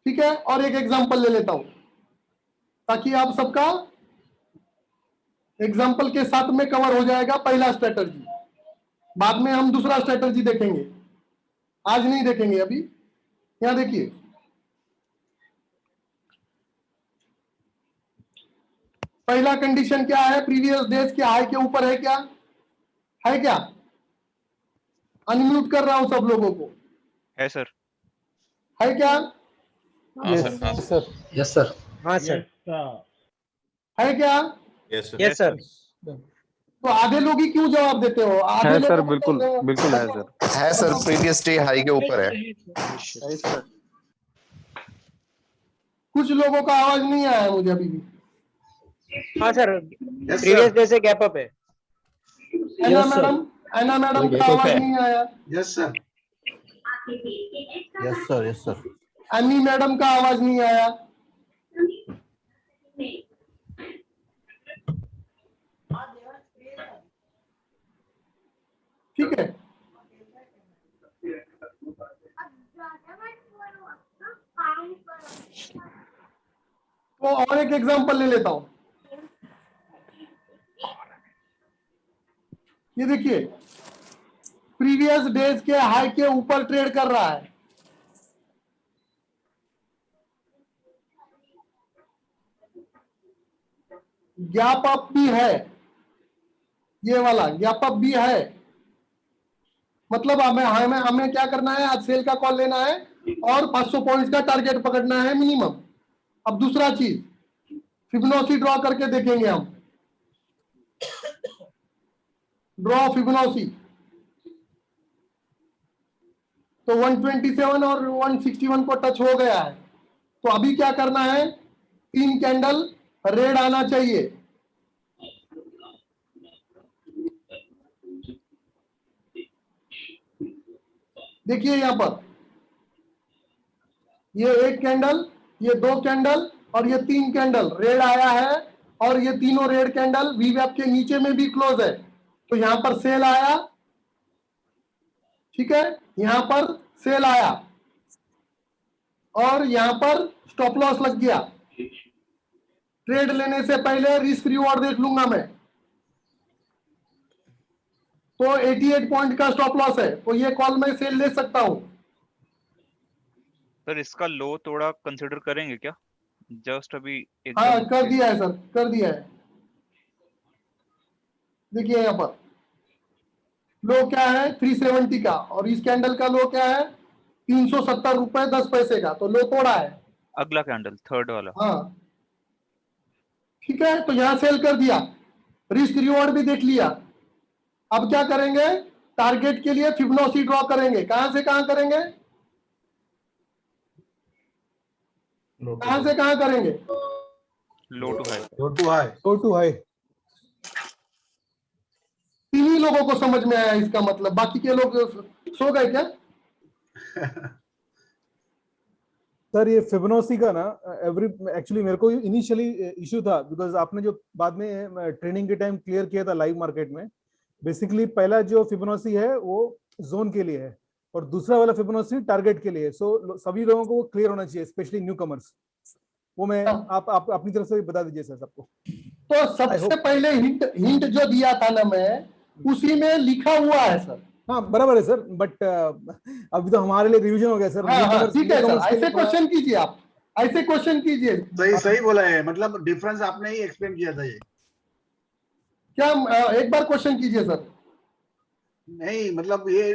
[SPEAKER 1] ठीक है। और एक एग्जांपल ले लेता हूं ताकि आप सबका एग्जांपल के साथ में कवर हो जाएगा पहला स्ट्रेटजी, बाद में हम दूसरा स्ट्रेटजी देखेंगे, आज नहीं देखेंगे। अभी यहां देखिए, पहला कंडीशन क्या है, प्रीवियस डेज के हाई के ऊपर है क्या, है क्या? अनम्यूट कर रहा हूं सब लोगों को,
[SPEAKER 8] है सर।
[SPEAKER 1] है क्या?
[SPEAKER 8] हाँ सर, हाँ सर।
[SPEAKER 3] Yes sir.
[SPEAKER 11] हाँ सर।
[SPEAKER 1] है क्या?
[SPEAKER 4] Yes
[SPEAKER 11] yes sir.
[SPEAKER 1] तो आधे लोग ही क्यों जवाब देते हो? आधे
[SPEAKER 6] है सर,
[SPEAKER 1] लोगों को
[SPEAKER 6] बिल्कुल
[SPEAKER 1] तो
[SPEAKER 6] बिल्कुल है सर।
[SPEAKER 5] है सर, प्रीवियस डे हाई के ऊपर है।
[SPEAKER 1] कुछ लोगों का आवाज नहीं आया मुझे अभी भी।
[SPEAKER 11] हाँ सर, प्रीवियस डे से गैप अप है।
[SPEAKER 1] एना मैडम, एना मैडम का आवाज नहीं आया।
[SPEAKER 14] Yes sir, yes sir, yes sir.
[SPEAKER 1] Amy madam का आवाज नहीं आया। ठीक है, तो और एक एग्जांपल ले लेता हूं। ये देखिए, प्रीवियस डेज के हाई के ऊपर ट्रेड कर रहा है, गैप अप भी है, ये वाला गैप अप भी है। मतलब हमें क्या करना है, आज सेल का कॉल लेना है और 500 पॉइंट्स का टारगेट पकड़ना है मिनिमम। अब दूसरा चीज, फिबोनाची ड्रॉ करके देखेंगे हम। ड्रॉ फिबोनाची, तो 127 और 161 को टच हो गया है। तो अभी क्या करना है, 3 कैंडल रेड आना चाहिए। देखिए यहां पर ये 1 कैंडल, ये 2 कैंडल और ये 3 कैंडल रेड आया है, और ये तीनों रेड कैंडल वीवैप के नीचे में भी क्लोज है। तो यहां पर सेल आया, ठीक है, यहां पर सेल आया और यहां पर स्टॉप लॉस लग गया। ट्रेड लेने से पहले रिस्क रिवॉर्ड देख लूंगा मैं। तो 88 पॉइंट का स्टॉप लॉस है, तो ये कॉल में सेल ले सकता हूं।
[SPEAKER 8] सर इसका लो थोड़ा कंसिडर करेंगे क्या? जस्ट अभी
[SPEAKER 1] हाँ कर दिया है सर, कर दिया है। देखिए यहां पर लो क्या है, 370 का, और इस कैंडल का लो क्या है, 370 रुपए 10 पैसे का। तो लो तोड़ा है।
[SPEAKER 8] अगला कैंडल थर्ड वाला।
[SPEAKER 1] हाँ ठीक है, तो यहां सेल कर दिया, रिस्क रिवॉर्ड भी देख लिया। अब क्या करेंगे, टारगेट के लिए फिबोनाची ड्रॉ करेंगे। कहां से कहां करेंगे, कहां से कहां करेंगे?
[SPEAKER 8] Low to high,
[SPEAKER 14] go to high, go to high.
[SPEAKER 1] तीन ही लोगों को समझ में आया इसका मतलब, बाकी के लोग सो गए क्या?
[SPEAKER 14] सर ये फिबोनाची का ना एक्चुअली मेरे को इनिशियली इशू था, बिकॉज आपने जो बाद में ट्रेनिंग के टाइम क्लियर किया था लाइव मार्केट में, बेसिकली पहला जो फिबोनाची है वो जोन के लिए है और दूसरा वाला फिबोनाची टारगेट के लिए है। सो सभी लोगों को वो क्लियर होना चाहिए, स्पेशली न्यू कमर्स। वो मैं आप अपनी तरफ से बता दीजिए सर सबको।
[SPEAKER 1] तो सबसे पहले हिंट जो दिया था ना मैं, उसी में लिखा हुआ है सर।
[SPEAKER 14] हाँ बराबर है सर, बट अभी तो हमारे लिए रिवीजन हो गया सर।
[SPEAKER 1] हाँ, ठीक है सर, ऐसे क्वेश्चन कीजिए आप, ऐसे क्वेश्चन कीजिए।
[SPEAKER 15] सही सही बोला है, मतलब डिफरेंस आपने ही एक्सप्लेन किया था। ये
[SPEAKER 1] क्या एक बार क्वेश्चन कीजिए सर।
[SPEAKER 15] नहीं मतलब ये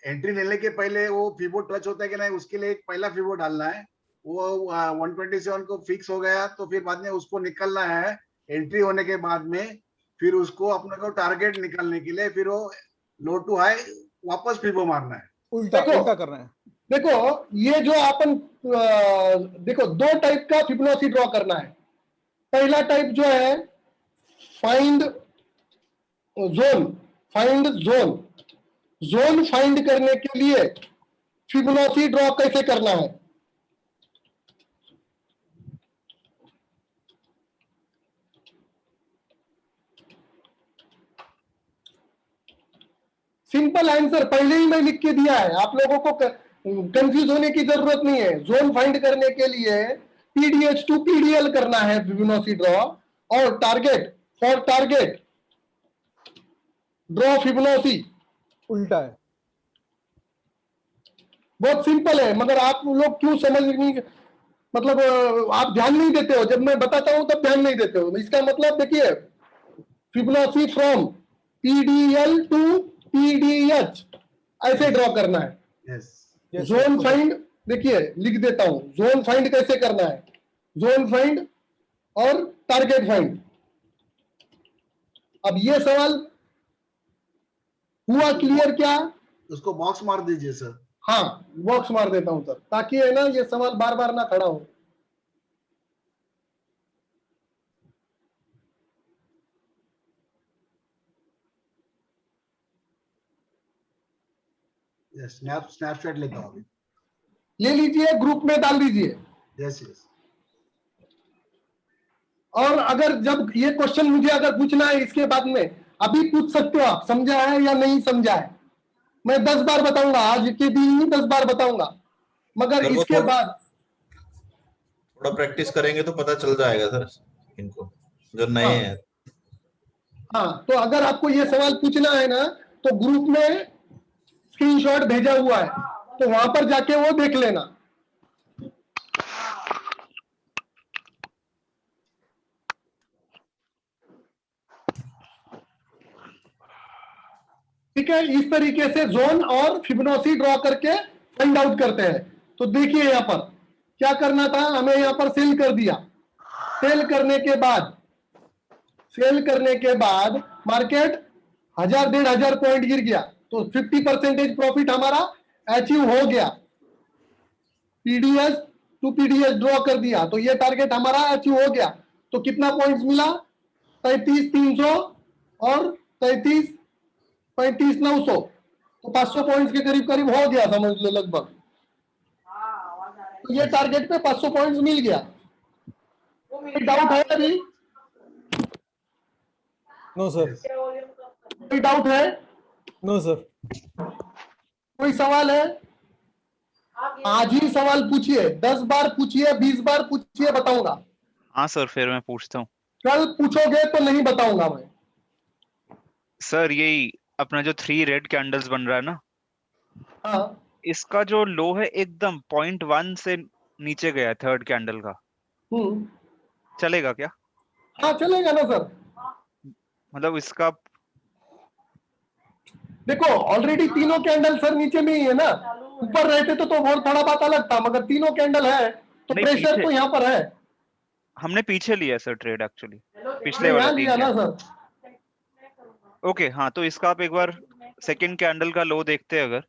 [SPEAKER 15] एंट्री लेने के पहले वो फिबो टच होता है कि नहीं, उसके लिए एक पहला फिबो डालना है। वो 127 को फिक्स हो गया तो फिर बाद में उसको निकलना है एंट्री होने के बाद में, फिर उसको अपने को टारगेट निकालने के लिए फिर वो लो टू हाई वापस फिबो मारना है।
[SPEAKER 14] उल्टा करना है।
[SPEAKER 1] देखो ये जो अपन देखो, 2 टाइप का फिबोनाची ड्रॉ करना है। पहला टाइप जो है find zone, find zone. Zone find करने के लिए फिबोनाची ड्रॉ कैसे करना है, सिंपल आंसर पहले ही मैं लिख के दिया है, आप लोगों को कंफ्यूज होने की जरूरत नहीं है। जोन फाइंड करने के लिए पीडीएच टू पीडीएल करना है फिबोनाची ड्रॉ, और target for target draw Fibonacci.
[SPEAKER 14] उल्टा है,
[SPEAKER 1] बहुत सिंपल है, मगर आप लोग क्यों समझ नहीं, मतलब आप ध्यान नहीं देते हो, जब मैं बताता हूं तब ध्यान नहीं देते हो। इसका मतलब देखिए, Fibonacci from PDL to PDH ऐसे ड्रॉ करना है। जोन फाइंड देखिए लिख देता हूं, जोन फाइंड कैसे करना है, जोन फाइंड और टारगेट फाइंड। अब ये सवाल हुआ क्लियर क्या?
[SPEAKER 15] उसको बॉक्स मार दीजिए सर।
[SPEAKER 1] हाँ बॉक्स मार देता हूं सर, ताकि है ना ये सवाल बार बार ना खड़ा हो।
[SPEAKER 15] स्नैपशॉट लेता हूं अभी।
[SPEAKER 1] ले लीजिए, ग्रुप में डाल दीजिए।
[SPEAKER 15] Yes yes.
[SPEAKER 1] और अगर जब ये क्वेश्चन मुझे अगर पूछना है इसके बाद में, अभी पूछ सकते हो आप, समझा है या नहीं समझा है। मैं 10 बार बताऊंगा, आज के दिन ही 10 बार बताऊंगा, मगर
[SPEAKER 4] सर, वो
[SPEAKER 1] इसके बाद
[SPEAKER 4] थोड़ा प्रैक्टिस करेंगे तो पता चल जाएगा सर इनको, जो नए
[SPEAKER 1] हाँ।
[SPEAKER 4] हैं।
[SPEAKER 1] हाँ, तो अगर आपको ये सवाल पूछना है ना, तो ग्रुप में स्क्रीनशॉट भेजा हुआ है, तो वहां पर जाके वो देख लेना। ठीक है, इस तरीके से जोन और फिबोनाची ड्रॉ करके फाइंड आउट करते हैं। तो देखिए यहां पर क्या करना था, हमें यहां पर सेल कर दिया। सेल करने के बाद मार्केट 1000-1500 पॉइंट गिर गया, तो 50% प्रॉफिट हमारा अचीव हो गया। पीडीएस टू पीडीएस ड्रॉ कर दिया, तो ये टारगेट हमारा अचीव हो गया। तो कितना पॉइंट्स मिला? 33,300 और 35,900, तो 500 पॉइंट्स के करीब करीब हो गया, समझ लो लगभग। तो ये टारगेट पे 500 पॉइंट्स मिल गया। कोई डाउट है अभी?
[SPEAKER 14] No sir.
[SPEAKER 1] कोई डाउट है?
[SPEAKER 14] No sir.
[SPEAKER 1] कोई सवाल है? आज ही सवाल पूछिए, 10 बार पूछिए, 20 बार पूछिए, बताऊंगा।
[SPEAKER 8] हाँ सर, फिर मैं पूछता हूँ।
[SPEAKER 1] कल पूछोगे तो नहीं बताऊंगा मैं।
[SPEAKER 8] सर यही अपना जो 3 रेड कैंडल्स बन रहा है ना,
[SPEAKER 1] हाँ
[SPEAKER 8] इसका जो लो है एकदम 0.1 से नीचे गया है, थर्ड कैंडल का। चलेगा क्या?
[SPEAKER 1] हाँ चलेगा ना सर।
[SPEAKER 8] मतलब इसका
[SPEAKER 1] देखो ऑलरेडी तीनों कैंडल सर नीचे में ही है ना, ऊपर रहते तो बहुत थोड़ा बात अलग था, मगर तीनों कैंडल है तो
[SPEAKER 8] नहीं,
[SPEAKER 1] प्रेशर
[SPEAKER 8] पीछे
[SPEAKER 1] तो यहाँ पर है।
[SPEAKER 8] हमने पीछे लिया सर ट्रेड एक्चुअली, पिछले
[SPEAKER 1] अरे
[SPEAKER 8] वाले
[SPEAKER 1] यहाँ
[SPEAKER 8] 3
[SPEAKER 1] लिया ना
[SPEAKER 8] कैंडल।
[SPEAKER 1] सर।
[SPEAKER 8] ओके, हाँ तो इसका आप एक बार सेकंड कैंडल का लो देखते हैं अगर।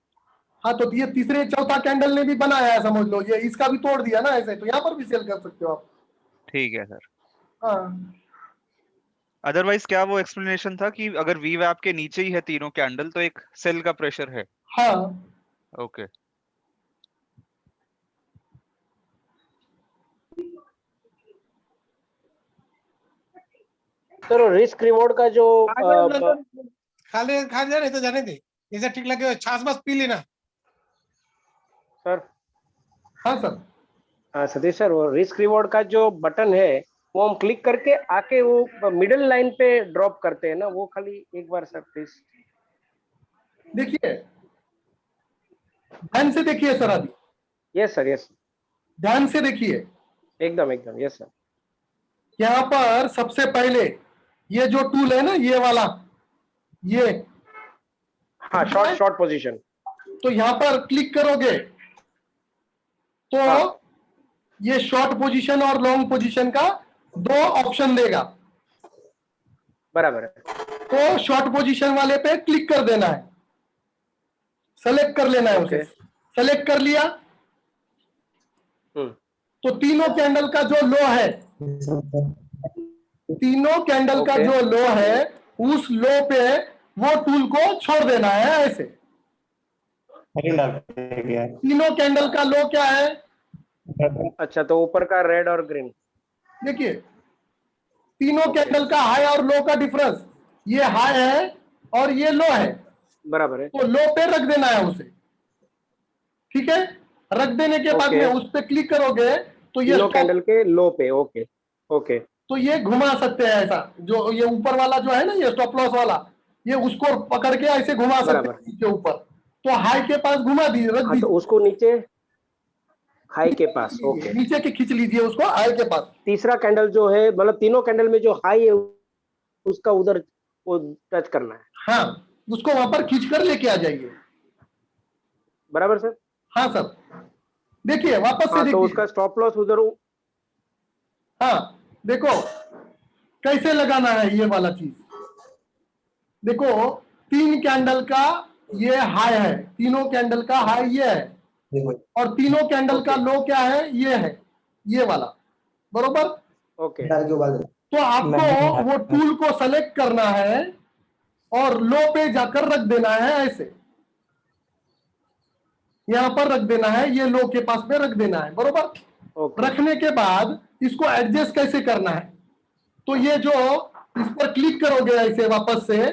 [SPEAKER 1] हाँ तो ये तीसरे चौथा कैंडल ने भी बनाया है, समझ लो, ये इसका भी तोड़ दिया ना ऐसे, तो यहाँ पर भी सेल कर सकते हो आप।
[SPEAKER 8] ठीक है सर।
[SPEAKER 1] हाँ
[SPEAKER 8] अदरवाइज क्या वो एक्सप्लेनेशन था कि अगर वी वैप के नीचे ही है तीनों कैंडल तो एक सेल का प्रेशर है?
[SPEAKER 1] हाँ।
[SPEAKER 8] ओके।
[SPEAKER 11] सर रिस्क रिवॉर्ड का जो
[SPEAKER 16] खाली खा जा, नहीं तो जाने दे, जैसा ठीक लगे छाछ बस पी लेना।
[SPEAKER 11] सर।
[SPEAKER 1] हाँ सर।
[SPEAKER 11] हाँ सतीश सर, वो रिस्क रिवॉर्ड का जो बटन है वो हम क्लिक करके आके वो मिडिल लाइन पे ड्रॉप करते हैं ना, वो खाली एक बार सर प्लीज
[SPEAKER 1] देखिए, ध्यान से देखिए सर अभी।
[SPEAKER 11] यस सर, यस
[SPEAKER 1] ध्यान से देखिए,
[SPEAKER 11] एकदम एकदम यस सर।
[SPEAKER 1] यहाँ पर सबसे पहले ये जो टूल है ना, ये वाला, ये
[SPEAKER 11] हाँ शॉर्ट पोजीशन,
[SPEAKER 1] तो यहाँ पर क्लिक करोगे तो ये शॉर्ट पोजीशन और लॉन्ग पोजीशन का 2 ऑप्शन देगा।
[SPEAKER 11] बराबर है।
[SPEAKER 1] तो शॉर्ट पोजीशन वाले पे क्लिक कर देना है, सेलेक्ट कर लेना है उसे। सेलेक्ट कर लिया तो तीनों कैंडल का जो लो है, तीनों कैंडल का जो लो है, उस लो पे वो टूल को छोड़ देना है ऐसे। तीनों कैंडल का लो क्या है?
[SPEAKER 11] अच्छा, तो ऊपर का रेड और ग्रीन।
[SPEAKER 1] देखिए तीनों कैंडल का हाई और लो का डिफरेंस, ये हाई है और ये लो है,
[SPEAKER 11] बराबर है।
[SPEAKER 1] तो लो पे रख देना है उसे। ठीक है, रख देने के बाद में उस पे क्लिक करोगे तो ये
[SPEAKER 11] तीनों कैंडल के लो पे। Okay okay.
[SPEAKER 1] तो ये घुमा सकते हैं ऐसा, जो ये ऊपर वाला जो है ना, ये स्टॉप लॉस वाला, ये उसको पकड़ के ऐसे घुमा सकते हैं नीचे ऊपर। तो हाई के पास घुमा दी, रख दी।
[SPEAKER 11] तो उसको नीचे हाई के पास, ओके।
[SPEAKER 1] नीचे के खींच लीजिए उसको हाई के पास।
[SPEAKER 11] तीसरा कैंडल जो है, मतलब तीनों कैंडल में जो हाई है उसका उधर वो टच करना है।
[SPEAKER 1] हाँ, उसको वहां पर खींच कर लेके आ जाइए।
[SPEAKER 11] बराबर सर?
[SPEAKER 1] हाँ सर, देखिए वापस से
[SPEAKER 11] हाँ,
[SPEAKER 1] देखिए।
[SPEAKER 11] तो उसका स्टॉप लॉस उधर।
[SPEAKER 1] हाँ देखो कैसे लगाना है ये वाला चीज। देखो 3 कैंडल का ये हाई है, तीनों कैंडल का हाई ये है और तीनों कैंडल का लो क्या है, ये वाला, बरोबर।
[SPEAKER 11] ओके।
[SPEAKER 1] तो आपको वो टूल को सेलेक्ट करना है और लो पे जाकर रख देना है, ऐसे यहां पर रख देना है, ये लो के पास में रख देना है, बरोबर। रखने के बाद इसको एडजस्ट कैसे करना है, तो ये जो इस पर क्लिक करोगे ऐसे वापस से,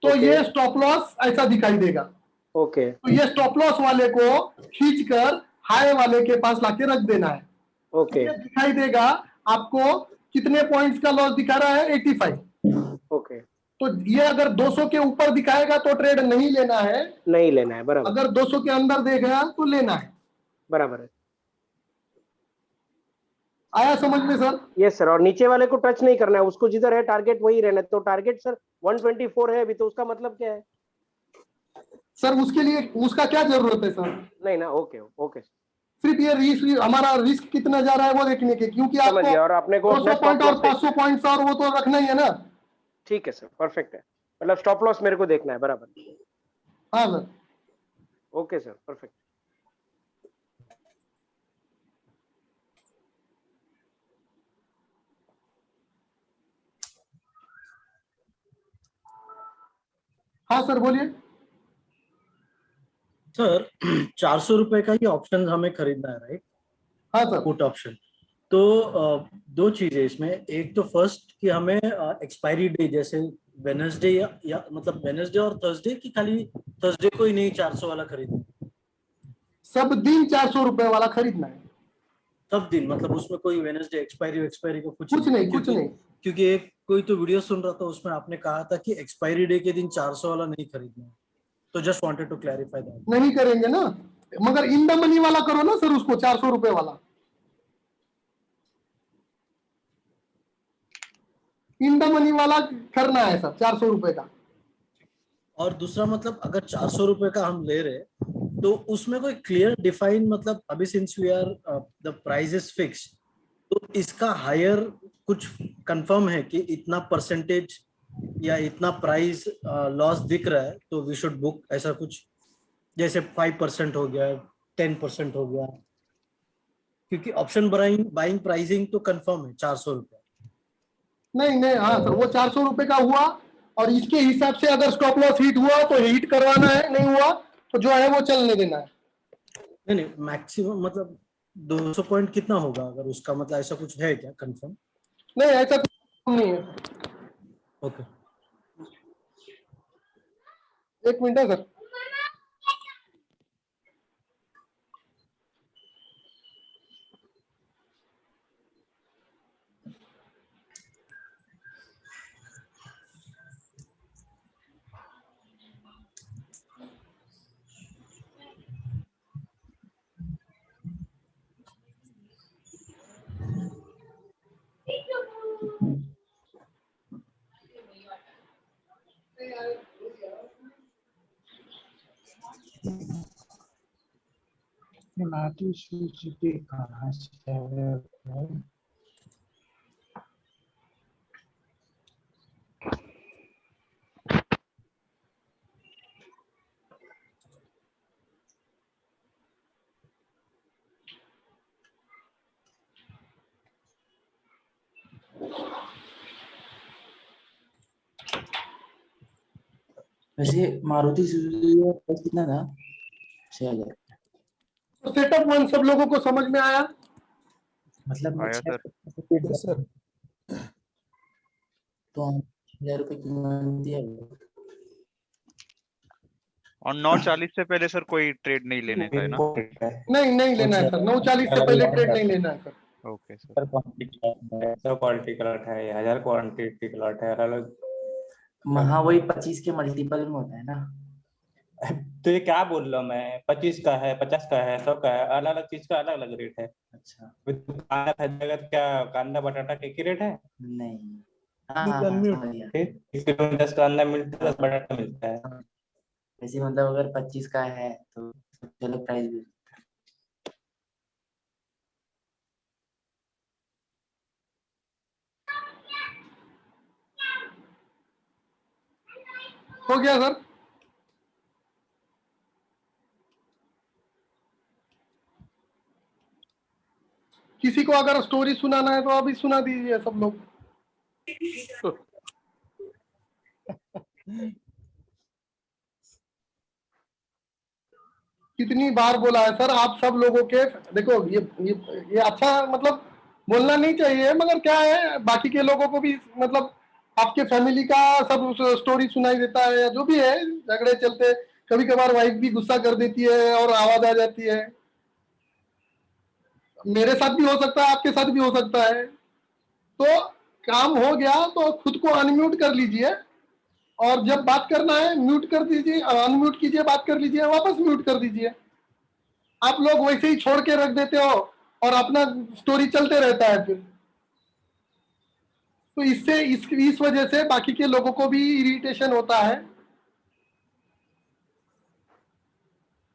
[SPEAKER 1] तो ये स्टॉप लॉस ऐसा दिखाई देगा।
[SPEAKER 11] ओके।
[SPEAKER 1] तो ये स्टॉप लॉस वाले को खींचकर हाई वाले के पास लाके रख देना है।
[SPEAKER 11] ओके।
[SPEAKER 1] ये दिखाई देगा आपको कितने पॉइंट्स का लॉस दिखा रहा है, 85।
[SPEAKER 11] ओके।
[SPEAKER 1] तो ये अगर 200 के ऊपर दिखाएगा तो ट्रेड नहीं लेना है,
[SPEAKER 11] नहीं लेना है, बराबर।
[SPEAKER 1] अगर 200 के अंदर देगा तो लेना है।
[SPEAKER 11] बराबर है।
[SPEAKER 1] आया समझ में सर?
[SPEAKER 11] Yes sir. और नीचे वाले को टच नहीं करना है, उसको जिधर है टारगेट वही रहना है। तो टारगेट सर 124 है अभी, तो उसका मतलब क्या है
[SPEAKER 1] सर? उसके लिए उसका क्या जरूरत है सर?
[SPEAKER 11] नहीं ना, ओके ओके।
[SPEAKER 1] सिर्फ ये रिस्क, हमारा रिस्क कितना जा रहा है वो देखने के, क्योंकि
[SPEAKER 11] समझ गया। और
[SPEAKER 1] आपको
[SPEAKER 11] अपने को
[SPEAKER 1] 200 पॉइंट और 500 पॉइंट्स और वो तो रखना ही है ना।
[SPEAKER 11] ठीक है सर, परफेक्ट है। मतलब स्टॉप लॉस मेरे को देखना है, बराबर।
[SPEAKER 1] हाँ सर।
[SPEAKER 11] Okay sir, perfect.
[SPEAKER 1] हाँ सर बोलिए।
[SPEAKER 9] सर 400 रुपए का ही ऑप्शन हमें खरीदना है, राइट?
[SPEAKER 1] हाँ सर।
[SPEAKER 9] Put option. तो दो चीजें इसमें। एक तो फर्स्ट कि हमें एक्सपायरी डे जैसे वेडनेसडे या मतलब वेडनेसडे और थर्सडे की, खाली थर्सडे को ही नहीं 400 वाला खरीदना है?
[SPEAKER 1] सब दिन 400 रुपए वाला खरीदना है।
[SPEAKER 9] सब दिन, मतलब उसमें कोई वेडनेसडे एक्सपायरी का कुछ
[SPEAKER 1] नहीं, कुछ नहीं।
[SPEAKER 9] क्योंकि एक कोई तो वीडियो सुन रहा था, उसमें आपने कहा था कि एक्सपायरी डे के दिन 400 वाला नहीं खरीदना है। तो just wanted to clarify that.
[SPEAKER 1] नहीं करेंगे ना, मगर इन द मनी वाला करो ना सर, उसको 400 रुपए वाला। इन द मनी वाला करना है सर, 400 रुपए का।
[SPEAKER 9] और दूसरा मतलब अगर 400 रुपए का हम ले रहे तो उसमें कोई क्लियर डिफाइन, मतलब अभी since we are the price is fix, तो इसका हायर कुछ कंफर्म है कि इतना परसेंटेज या इतना प्राइस लॉस दिख रहा है तो वी शुड बुक, ऐसा कुछ? जैसे 5% हो गया, 10% हो गया, क्योंकि ऑप्शन बाइंग प्राइसिंग तो कंफर्म है 400 रुपए।
[SPEAKER 1] नहीं, हाँ सर, वो 400 रुपए का हुआ और इसके हिसाब से अगर स्टॉप लॉस हिट हुआ तो हिट करवाना है, नहीं हुआ तो जो है वो चलने देना है।
[SPEAKER 9] नहीं, मैक्सिमम मतलब 200 पॉइंट कितना होगा अगर उसका, मतलब ऐसा कुछ है क्या कंफर्म?
[SPEAKER 1] नहीं, ऐसा कुछ नहीं है।
[SPEAKER 9] ओके,
[SPEAKER 1] एक मिनट है सर।
[SPEAKER 17] कहाँ से है? वैसे मारुति सुजुकी का प्राइस कितना था? 6000।
[SPEAKER 1] तो सेटअप वन सब लोगों को समझ में आया?
[SPEAKER 17] मतलब
[SPEAKER 8] आया सर।
[SPEAKER 14] सर
[SPEAKER 17] तो 1000 रुपए की कीमत दिया।
[SPEAKER 8] और 9:40 से पहले सर कोई ट्रेड नहीं लेने का है ना?
[SPEAKER 1] नहीं लेना है सर, 9:40 से पहले ट्रेड नहीं लेना है सर।
[SPEAKER 8] Okay sir.
[SPEAKER 7] क्वालिटी का लॉट है, 1000 क्वांटिटी का लॉट है, अलग
[SPEAKER 17] हाँ वही 25 के मल्टीपल में होता है ना।
[SPEAKER 7] तो ये क्या बोल रहा हूँ मैं, 25 का है, 50 का है, 100 का है, अलग अलग चीज का अलग अलग रेट है।
[SPEAKER 17] अच्छा
[SPEAKER 7] कांदा खरीदेगा तो क्या कांदा बटाटा के एक ही रेट है?
[SPEAKER 17] नहीं, हाँ हाँ हाँ समझ गया।
[SPEAKER 7] फिर 1 किलो में 10 कांदा मिलता है, 10 बटाटा मिलता है।
[SPEAKER 17] जैसे मतलब अगर 25 का है तो चलो प्राइस भी
[SPEAKER 1] हो गया सर? किसी को अगर स्टोरी सुनाना है तो अभी सुना दीजिए सब लोग। कितनी बार बोला है सर आप सब लोगों के, देखो ये अच्छा मतलब बोलना नहीं चाहिए, मगर क्या है बाकी के लोगों को भी मतलब आपके फैमिली का सब स्टोरी सुनाई देता है या जो भी है, झगड़े चलते, कभी कभार वाइफ भी गुस्सा कर देती है और आवाज आ जाती है। मेरे साथ भी हो सकता है, आपके साथ भी हो सकता है। तो काम हो गया तो खुद को अनम्यूट कर लीजिए और जब बात करना है म्यूट कर दीजिए, अनम्यूट कीजिए, बात कर लीजिए, वापस म्यूट कर दीजिए। आप लोग वैसे ही छोड़ के रख देते हो और अपना स्टोरी चलते रहता है फिर। तो इससे इस वजह से बाकी के लोगों को भी इरिटेशन होता है।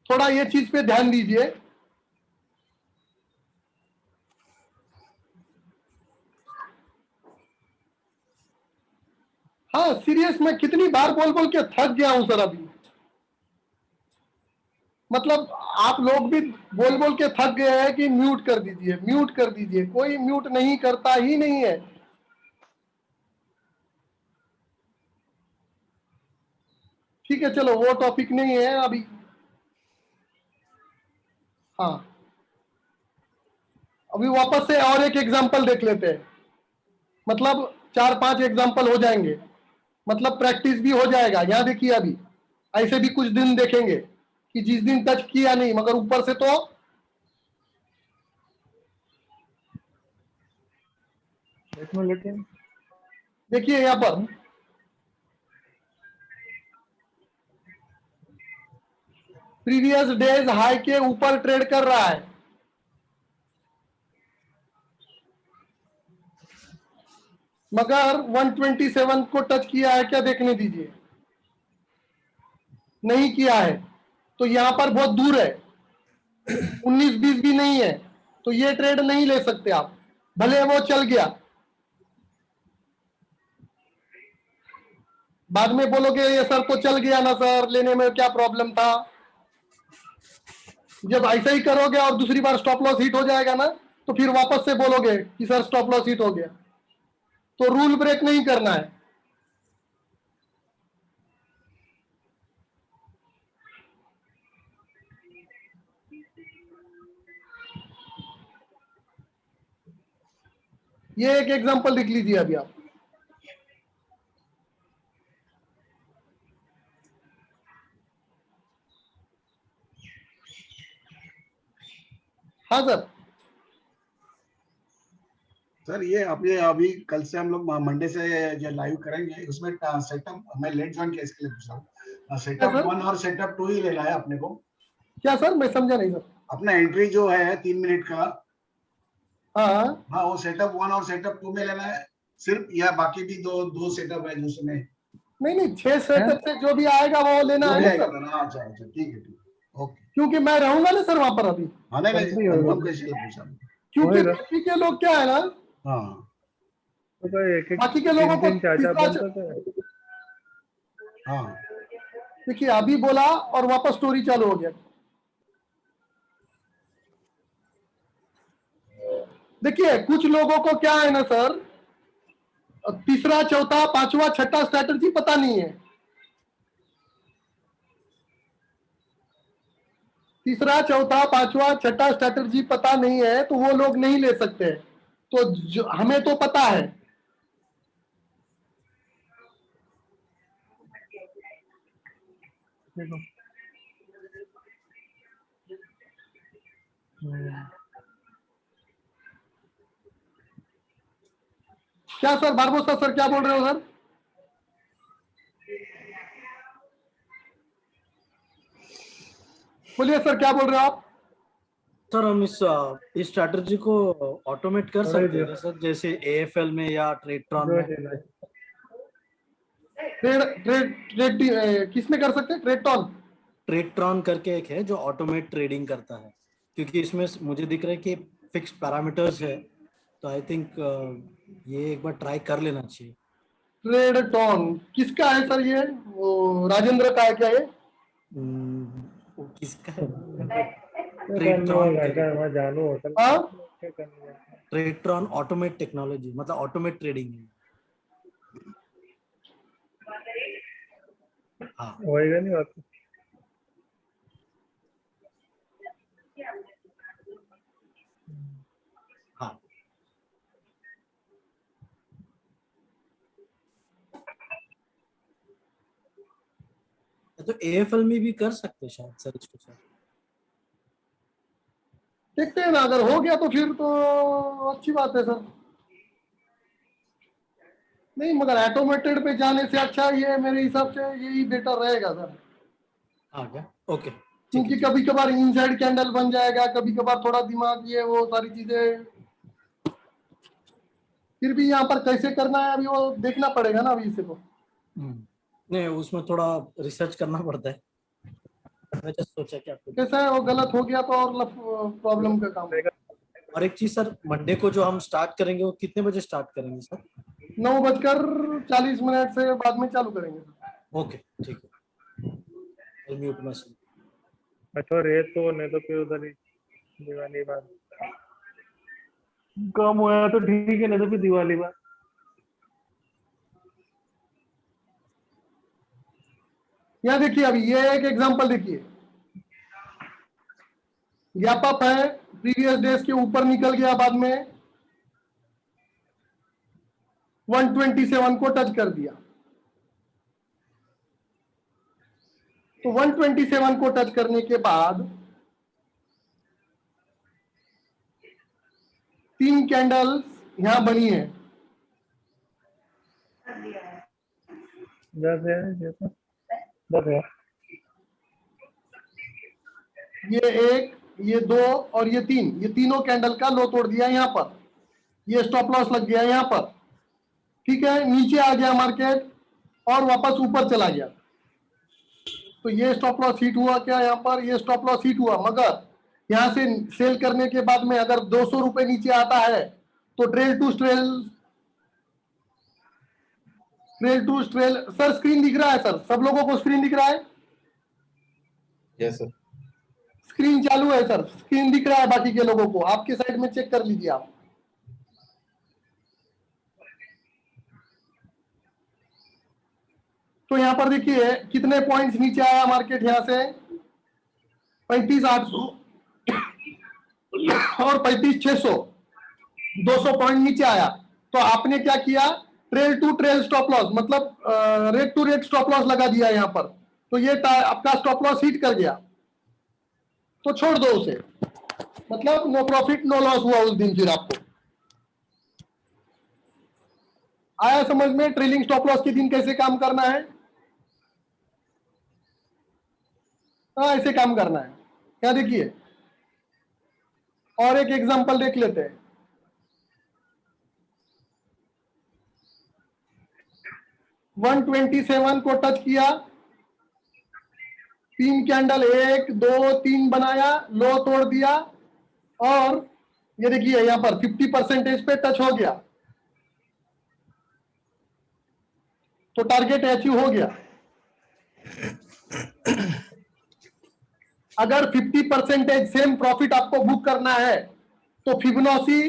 [SPEAKER 1] थोड़ा ये चीज पे ध्यान दीजिए। हाँ सीरियस, मैं कितनी बार बोल बोल के थक गया हूं सर अभी। मतलब आप लोग भी बोल बोल के थक गए हैं कि म्यूट कर दीजिए, म्यूट कर दीजिए, कोई म्यूट नहीं करता ही नहीं है। ठीक है चलो वो टॉपिक नहीं है अभी। हाँ अभी वापस से और एक एग्जांपल देख लेते हैं, मतलब 4-5 एग्जांपल हो जाएंगे, मतलब प्रैक्टिस भी हो जाएगा। यहाँ देखिए अभी ऐसे भी कुछ दिन देखेंगे कि जिस दिन टच किया नहीं, मगर ऊपर से तो देखिए यहाँ पर प्रीवियस डेज हाई के ऊपर ट्रेड कर रहा है, मगर 127 को टच किया है क्या, देखने दीजिए। नहीं किया है तो यहाँ पर बहुत दूर है, 19-20 भी नहीं है, तो ये ट्रेड नहीं ले सकते आप, भले वो चल गया। बाद में बोलोगे ये सर तो चल गया ना सर, लेने में क्या प्रॉब्लम था। जब ऐसा ही करोगे और दूसरी बार स्टॉप लॉस हिट हो जाएगा ना, तो फिर वापस से बोलोगे कि सर स्टॉप लॉस हिट हो गया। तो रूल ब्रेक नहीं करना है। ये एक एग्जांपल लिख लीजिए अभी आप। हाँ सर।
[SPEAKER 15] सर ये अभी कल से हम लोग मंडे से जो लाइव करेंगे उसमें सेटअप मैं लेट ज्वाइन किया इसके लिए पूछ रहा हूँ। सेटअप 1 और सेटअप 2 ही लेना है अपने को।
[SPEAKER 1] क्या सर, मैं समझा नहीं सर।
[SPEAKER 15] अपना एंट्री जो है 3 मिनट का,
[SPEAKER 1] हाँ
[SPEAKER 15] वो सेटअप 1 और सेटअप 2 में लेना है सिर्फ, या बाकी भी दो सेटअप है जिसमें?
[SPEAKER 1] नहीं 6 सेटअप से जो भी आएगा वो लेना है ना सर।
[SPEAKER 15] अच्छा अच्छा ठीक है ओके।
[SPEAKER 1] क्योंकि मैं रहूंगा ना सर वहां पर अभी।
[SPEAKER 15] हाँ नहीं कंफर्म कैसे पूछा?
[SPEAKER 1] क्योंकि बाकी के लोग क्या है ना,
[SPEAKER 15] हाँ
[SPEAKER 1] बाकी के लोगों को
[SPEAKER 15] हाँ
[SPEAKER 1] देखिए अभी बोला और वापस स्टोरी चालू हो गया। देखिए कुछ लोगों को क्या है ना सर, तीसरा चौथा पांचवा छठा स्ट्रैटेजी पता नहीं है। तीसरा चौथा पांचवा छठा स्ट्रैटेजी पता नहीं है तो वो लोग नहीं ले सकते। तो हमें तो पता है। क्या सर बारबोसा सर क्या बोल रहे हो सर? बोलिए सर, क्या बोल रहे हो आप?
[SPEAKER 9] सर हम इस स्ट्रैटेजी को ऑटोमेट कर सकते हैं सर, जैसे AFL में या ट्रेडट्रॉन में?
[SPEAKER 1] किस में कर सकते हैं?
[SPEAKER 9] ट्रेडट्रॉन करके एक है जो ऑटोमेट ट्रेडिंग करता है, क्योंकि इसमें मुझे दिख रहा है कि फिक्स्ड पैरामीटर्स है, तो आई थिंक ये एक बार ट्राई कर लेना चाहिए।
[SPEAKER 1] ट्रेडटॉन किसका है सर? ये वो राजेंद्र का है क्या ये?
[SPEAKER 9] वो किसका है? ट्रेडट्रॉन ट्रेडट्रॉन ऑटोमेट टेक्नोलॉजी, मतलब ऑटोमेट ट्रेडिंग है। हाँ
[SPEAKER 18] होएगा नहीं बात।
[SPEAKER 9] हाँ तो AFL में भी कर सकते हैं शायद सर इसको सर।
[SPEAKER 1] देखते हैं ना, अगर हो गया तो फिर तो अच्छी बात है सर। नहीं, मगर ऑटोमेटेड पे जाने से अच्छा ये मेरे हिसाब से यही बेटर रहेगा सर।
[SPEAKER 9] हाँ क्या? ओके।
[SPEAKER 1] क्योंकि कभी कभार इनसाइड कैंडल बन जाएगा, कभी कभार थोड़ा दिमाग ये वो सारी चीजें, फिर भी यहाँ पर कैसे करना है अभी वो देखना पड़ेगा ना अभी इसे तो।
[SPEAKER 9] नहीं, उसमें थोड़ा रिसर्च करना पड़ता है। मैं जस्ट सोचा कि आपको
[SPEAKER 1] कैसा है, वो गलत हो गया तो और प्रॉब्लम का काम है।
[SPEAKER 9] और एक चीज सर, मंडे को जो हम स्टार्ट करेंगे वो कितने बजे स्टार्ट करेंगे सर?
[SPEAKER 1] 9:40 से बाद में चालू करेंगे सर।
[SPEAKER 9] ओके ठीक है। Mute message.
[SPEAKER 18] अच्छा रेत तो नहीं तो फिर उधर ही दिवाली बाद कम हुआ तो ठीक है, नहीं तो फिर दिवाली बाद।
[SPEAKER 1] यहाँ देखिए, अभी ये एक एग्जांपल देखिए, गैप अप है, प्रीवियस डेज के ऊपर निकल गया, बाद में 127 को टच कर दिया। तो 127 को टच करने के बाद 3 कैंडल्स यहां बनी है। ये 1, ये 2 और ये 3, ये तीनों कैंडल का लो तोड़ दिया यहाँ पर। ये स्टॉप लॉस लग गया यहाँ पर, ठीक है। नीचे आ गया मार्केट और वापस ऊपर चला गया, तो ये स्टॉप लॉस हिट हुआ क्या यहाँ पर? ये स्टॉप लॉस हिट हुआ, मगर यहाँ से सेल करने के बाद में अगर 200 रुपए नीचे आता है तो trail to trail. Sir screen दिख रहा है सर? सब लोगों को स्क्रीन दिख रहा है?
[SPEAKER 4] Yes sir.
[SPEAKER 1] स्क्रीन चालू है सर? स्क्रीन दिख रहा है बाकी के लोगों को? आपके साइड में चेक कर लीजिए आप। तो यहाँ पर देखिए कितने पॉइंट्स नीचे आया मार्केट, यहाँ से 35,800 और 35,600, 200 पॉइंट नीचे आया। तो आपने क्या किया? Trail to trail stop loss, मतलब rate to rate stop loss लगा दिया यहाँ पर। तो ये आपका स्टॉप लॉस हिट कर गया तो छोड़ दो उसे, मतलब नो प्रॉफिट नो लॉस हुआ उस दिन। फिर आपको आया समझ में ट्रेलिंग स्टॉप लॉस के दिन कैसे काम करना है? हाँ, ऐसे काम करना है। क्या देखिए, और एक एग्जांपल देख लेते हैं। वन 127 को टच किया, 3 कैंडल 1 2 3 बनाया, लो तोड़ दिया, और ये देखिए यहां पर 50% पे टच हो गया, तो टारगेट अचीव हो गया। अगर 50% सेम प्रॉफिट आपको बुक करना है तो फिबोनाची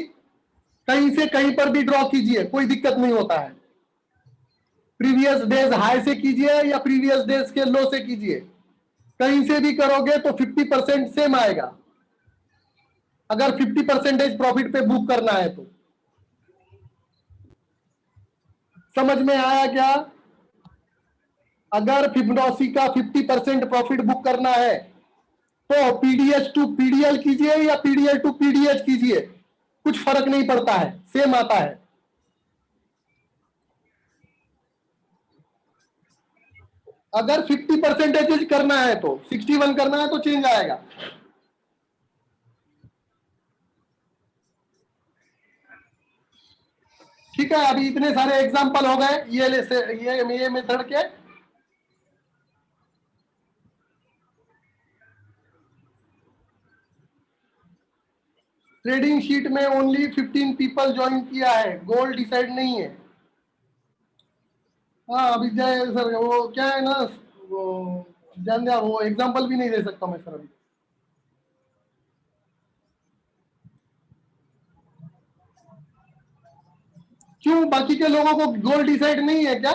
[SPEAKER 1] कहीं से कहीं पर भी ड्रॉ कीजिए, कोई दिक्कत नहीं होता है। प्रीवियस डेज हाई से कीजिए या प्रीवियस डेज के लो से कीजिए, कहीं से भी करोगे तो 50% सेम आएगा, अगर 50% प्रॉफिट पे बुक करना है तो। समझ में आया क्या? अगर फिबोनाची का 50% प्रॉफिट बुक करना है तो पीडीएच टू पीडीएल कीजिए या पीडीएल टू पीडीएच कीजिए, कुछ फर्क नहीं पड़ता है, सेम आता है। अगर 50 परसेंटेज करना है तो 61 करना है तो चेंज आएगा। ठीक है, अभी इतने सारे एग्जांपल हो गए ये मेथड के। ट्रेडिंग शीट में ओनली 15 पीपल ज्वाइन किया है, गोल डिसाइड नहीं है। हाँ अभी जय सर वो क्या है ना, वो जान दिया, वो एग्जांपल भी नहीं दे सकता मैं सर अभी। क्यों, बाकी के लोगों को गोल डिसाइड नहीं है क्या?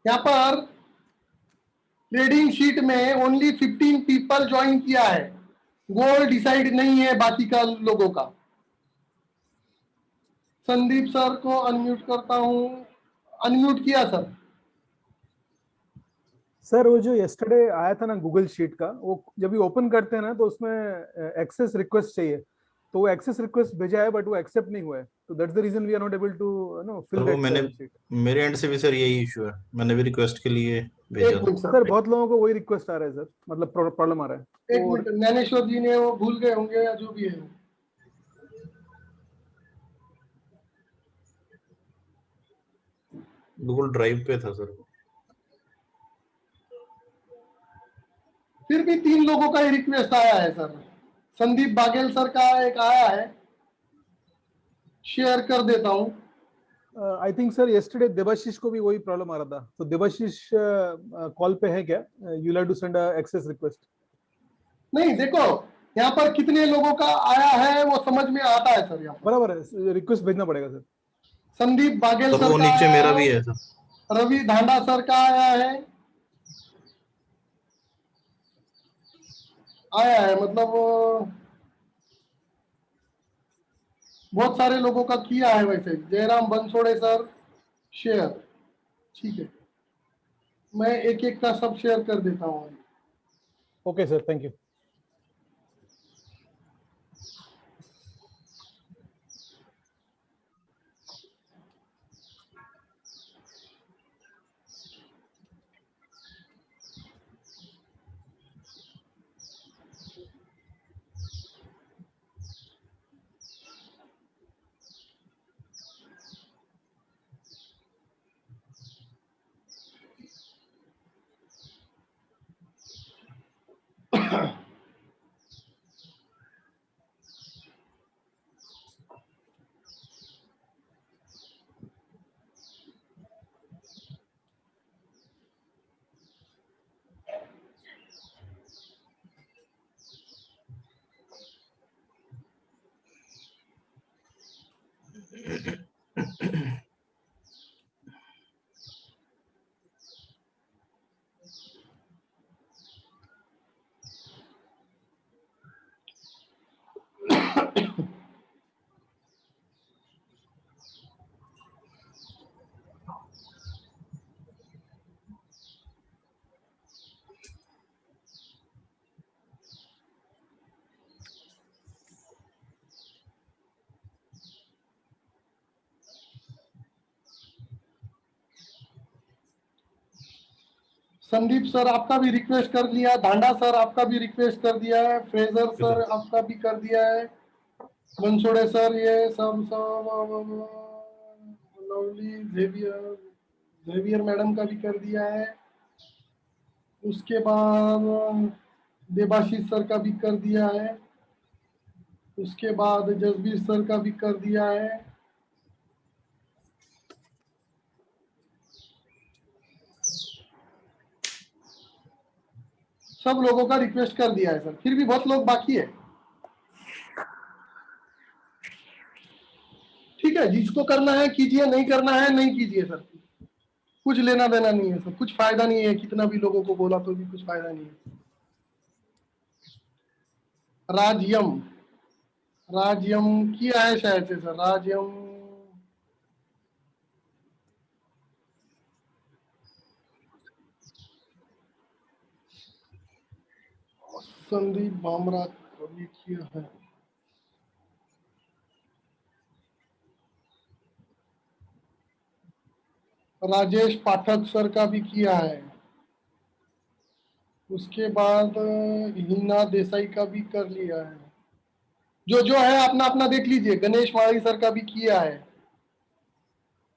[SPEAKER 1] यहाँ पर ट्रेडिंग शीट में ओनली 15 पीपल ज्वाइन किया है, गोल डिसाइड नहीं है बाकी का लोगों का। संदीप सर को अनम्यूट करता हूं, अनम्यूट किया सर।
[SPEAKER 14] सर वो जो यस्टरडे आया था ना गूगल शीट का, वो जब भी ओपन करते हैं ना तो उसमें एक्सेस रिक्वेस्ट चाहिए, तो वो एक्सेस रिक्वेस्ट भेजा है बट वो एक्सेप्ट नहीं हुआ है, तो that's the reason we are not able to know
[SPEAKER 4] sir
[SPEAKER 14] fill
[SPEAKER 4] वो मैंने
[SPEAKER 14] दैट शीट।
[SPEAKER 4] मेरे एंड से भी सर यही इशू है, मैंने भी रिक्वेस्ट के लिए भेजा था।
[SPEAKER 14] सर बहुत लोगों को वही रिक्वेस्ट आ रहा है सर, मतलब प्रॉब्लम आ रहा है।
[SPEAKER 1] एक मिनट, ज्ञानेश्वर जी ने वो भूल गए होंगे या जो भी है।
[SPEAKER 4] गूगल ड्राइव पे था सर।
[SPEAKER 1] फिर भी 3 लोगों का ही रिक्वेस्ट आया है सर। संदीप बागेल सर का एक आया है, शेयर कर देता हूं।
[SPEAKER 14] I think sir yesterday Devashish को भी वही प्रॉब्लम आ रहा था, तो देवाशीष कॉल पे है क्या? You have to send a access request.
[SPEAKER 1] नहीं देखो यहाँ पर कितने लोगों का आया है वो समझ में आता है सर। यहाँ
[SPEAKER 14] बराबर है, रिक्वेस्ट भेजना पड़ेगा sir.
[SPEAKER 1] Sandeep Baghel
[SPEAKER 4] sir
[SPEAKER 1] sir
[SPEAKER 4] वो
[SPEAKER 1] का
[SPEAKER 4] नीचे
[SPEAKER 1] आया
[SPEAKER 4] मेरा
[SPEAKER 1] है,
[SPEAKER 4] भी है सर।
[SPEAKER 1] रवि धांडा सर का आया है मतलब बहुत सारे लोगों का किया है। वैसे जयराम बंसोड़े सर शेयर, ठीक है, मैं एक एक का सब शेयर कर देता हूँ।
[SPEAKER 14] Okay sir, thank you.
[SPEAKER 1] Sandeep sir आपका भी रिक्वेस्ट कर दिया, धांडा सर आपका भी रिक्वेस्ट कर दिया है, फ्रेजर सर आपका भी कर दिया है, बंसोड़े सर, ये सब लवली जेवियर मैडम का भी कर दिया है। उसके बाद देवाशीष सर का भी कर दिया है। उसके बाद जसबीर सर का भी कर दिया है। सब लोगों का रिक्वेस्ट कर दिया है सर, फिर भी बहुत लोग बाकी है। ठीक है, जिसको करना है कीजिए, नहीं करना है नहीं कीजिए सर, कुछ लेना देना नहीं है सर, कुछ फायदा नहीं है, कितना भी लोगों को बोला तो भी कुछ फायदा नहीं है। राजयम, राजयम किया है शायद से सर, राजयम संदीप बामरा कभी किया है। राजेश पाठक सर का भी किया है, उसके बाद हिना देसाई का भी कर लिया है। जो जो है अपना अपना देख लीजिए। गणेश माही सर का भी किया है,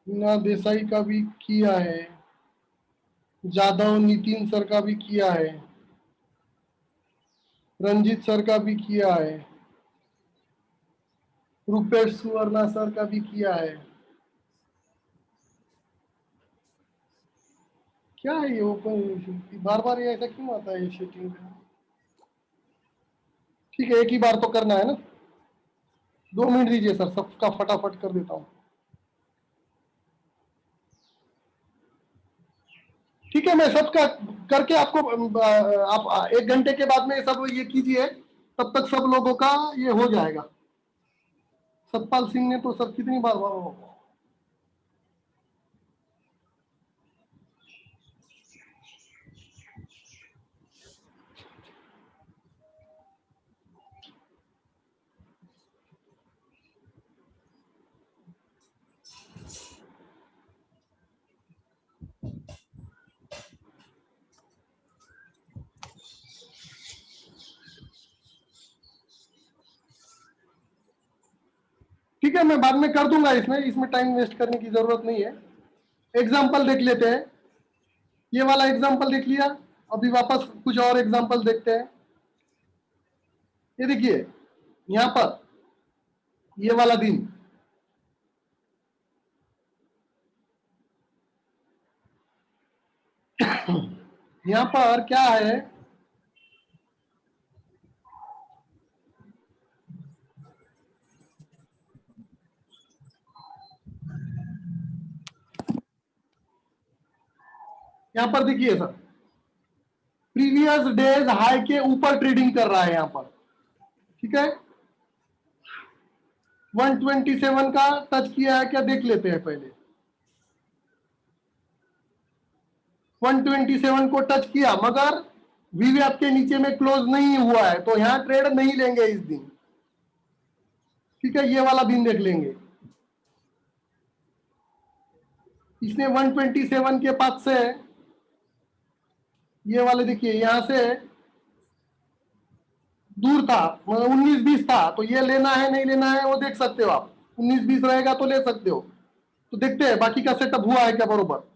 [SPEAKER 1] हिना देसाई का भी किया है, जादव नितिन सर का भी किया है, रंजीत सर का भी किया है, रुपेश सुवर्णा सर का भी किया है। क्या है ये ओपन, बार बार ये ऐसा क्यों आता है ये सेटिंग का? ठीक है, एक ही बार तो करना है ना। 2 मिनट दीजिए सर, सबका फटाफट कर देता हूँ। ठीक है, मैं सबका करके आपको आप 1 घंटे के बाद में सब ये कीजिए, तब तक सब लोगों का ये हो जाएगा। सतपाल सिंह ने तो सर कितनी बार ठीक है, मैं बाद में कर दूंगा। इसमें टाइम वेस्ट करने की जरूरत नहीं है। एग्जाम्पल देख लेते हैं, ये वाला एग्जाम्पल देख लिया, अभी वापस कुछ और एग्जाम्पल देखते हैं। ये देखिए यहाँ पर ये वाला दिन, यहाँ पर क्या है, यहाँ पर देखिए सर, प्रीवियस डेज हाई के ऊपर ट्रेडिंग कर रहा है यहाँ पर। ठीक है, 127 का टच किया है क्या, देख लेते हैं पहले। 127 को टच किया, मगर वीवैप के नीचे में क्लोज नहीं हुआ है, तो यहां ट्रेड नहीं लेंगे इस दिन। ठीक है, ये वाला दिन देख लेंगे। इसने 127 के पास से ये वाले देखिए यहां से दूर था, 19-20 था, तो ये लेना है नहीं लेना है वो देख सकते हो आप। 19-20 रहेगा तो ले सकते हो। तो देखते हैं बाकी का सेटअप हुआ है क्या बरोबर।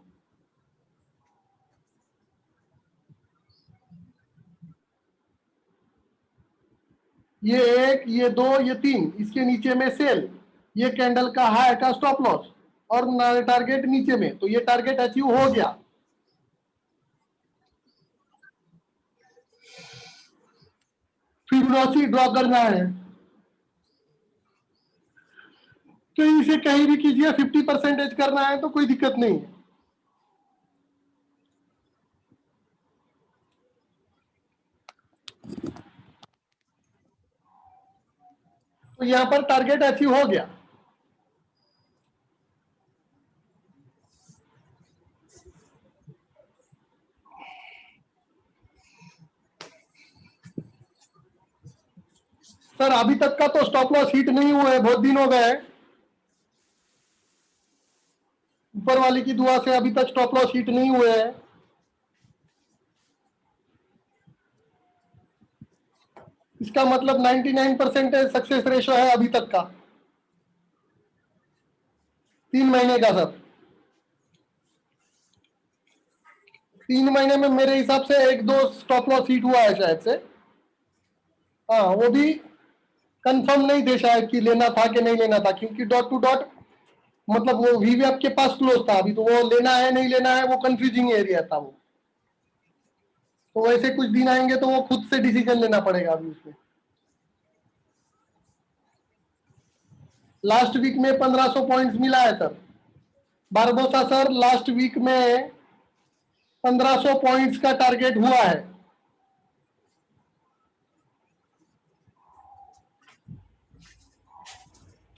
[SPEAKER 1] ये 1, ये 2, ये 3, इसके नीचे में सेल, ये कैंडल का हाई का स्टॉप लॉस और टारगेट नीचे में, तो ये टारगेट अचीव हो गया। फिबोनाची ड्रॉ करना है, कहीं से कहीं भी कीजिए, 50% करना है तो कोई दिक्कत नहीं है। तो यहां पर टारगेट अचीव हो गया। सर अभी तक का तो स्टॉप लॉस हिट नहीं हुआ है, बहुत दिन हो गए। ऊपर वाली की दुआ से अभी तक स्टॉप लॉस हिट नहीं हुए हैं। इसका मतलब 99% सक्सेस रेशो है अभी तक का, 3 महीने का सर। 3 महीने में मेरे हिसाब से 1-2 स्टॉप लॉस हिट हुआ है शायद से। हाँ, वो भी कंफर्म नहीं थे शायद कि लेना था कि नहीं लेना था, क्योंकि डॉट टू डॉट मतलब वो वीवैप के पास क्लोज था अभी, तो वो लेना है नहीं लेना है वो कंफ्यूजिंग एरिया था वो। तो वैसे कुछ दिन आएंगे तो वो खुद से डिसीजन लेना पड़ेगा अभी उसमें। लास्ट वीक में 1500 पॉइंट्स मिला है सर। बारबोसा सर लास्ट वीक में 1500 पॉइंट्स का टारगेट हुआ है।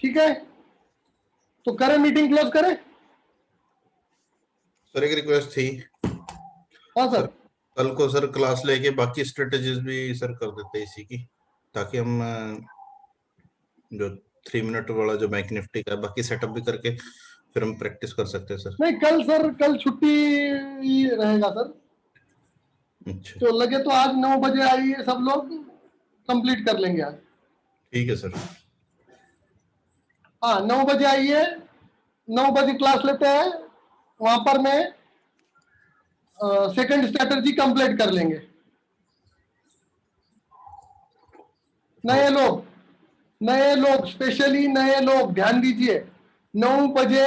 [SPEAKER 1] ठीक है, तो करें मीटिंग क्लोज करें।
[SPEAKER 4] सर एक रिक्वेस्ट थी।
[SPEAKER 1] हाँ सर,
[SPEAKER 4] कल को सर क्लास लेके बाकी स्ट्रेटेजीज भी सर कर देते इसी की, ताकि हम जो 3 मिनट वाला जो बैंक निफ्टी का बाकी सेटअप भी करके फिर हम प्रैक्टिस कर सकते हैं सर।
[SPEAKER 1] नहीं कल सर, कल छुट्टी ही रहेगा सर।
[SPEAKER 4] अच्छा
[SPEAKER 1] तो लगे तो आज 9 बजे आइए, सब लोग कंप्लीट कर लेंगे आज।
[SPEAKER 4] ठीक है सर।
[SPEAKER 1] हाँ 9 बजे आइए, 9 बजे क्लास लेते हैं, वहां पर मैं सेकंड स्ट्रेटजी कंप्लीट कर लेंगे। नए लोग स्पेशली नए लोग ध्यान दीजिए, 9 बजे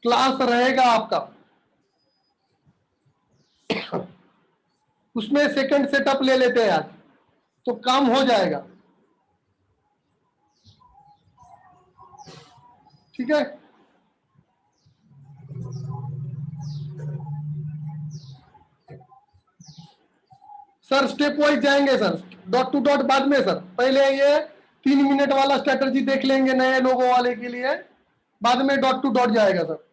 [SPEAKER 1] क्लास रहेगा आपका, उसमें सेकंड सेटअप ले लेते हैं आज, तो काम हो जाएगा। ठीक है, सर स्टेप वाइज जाएंगे सर, डॉट टू डॉट बाद में सर। पहले ये 3 मिनट वाला स्ट्रेटजी देख लेंगे नए लोगों वाले के लिए, बाद में डॉट टू डॉट जाएगा सर।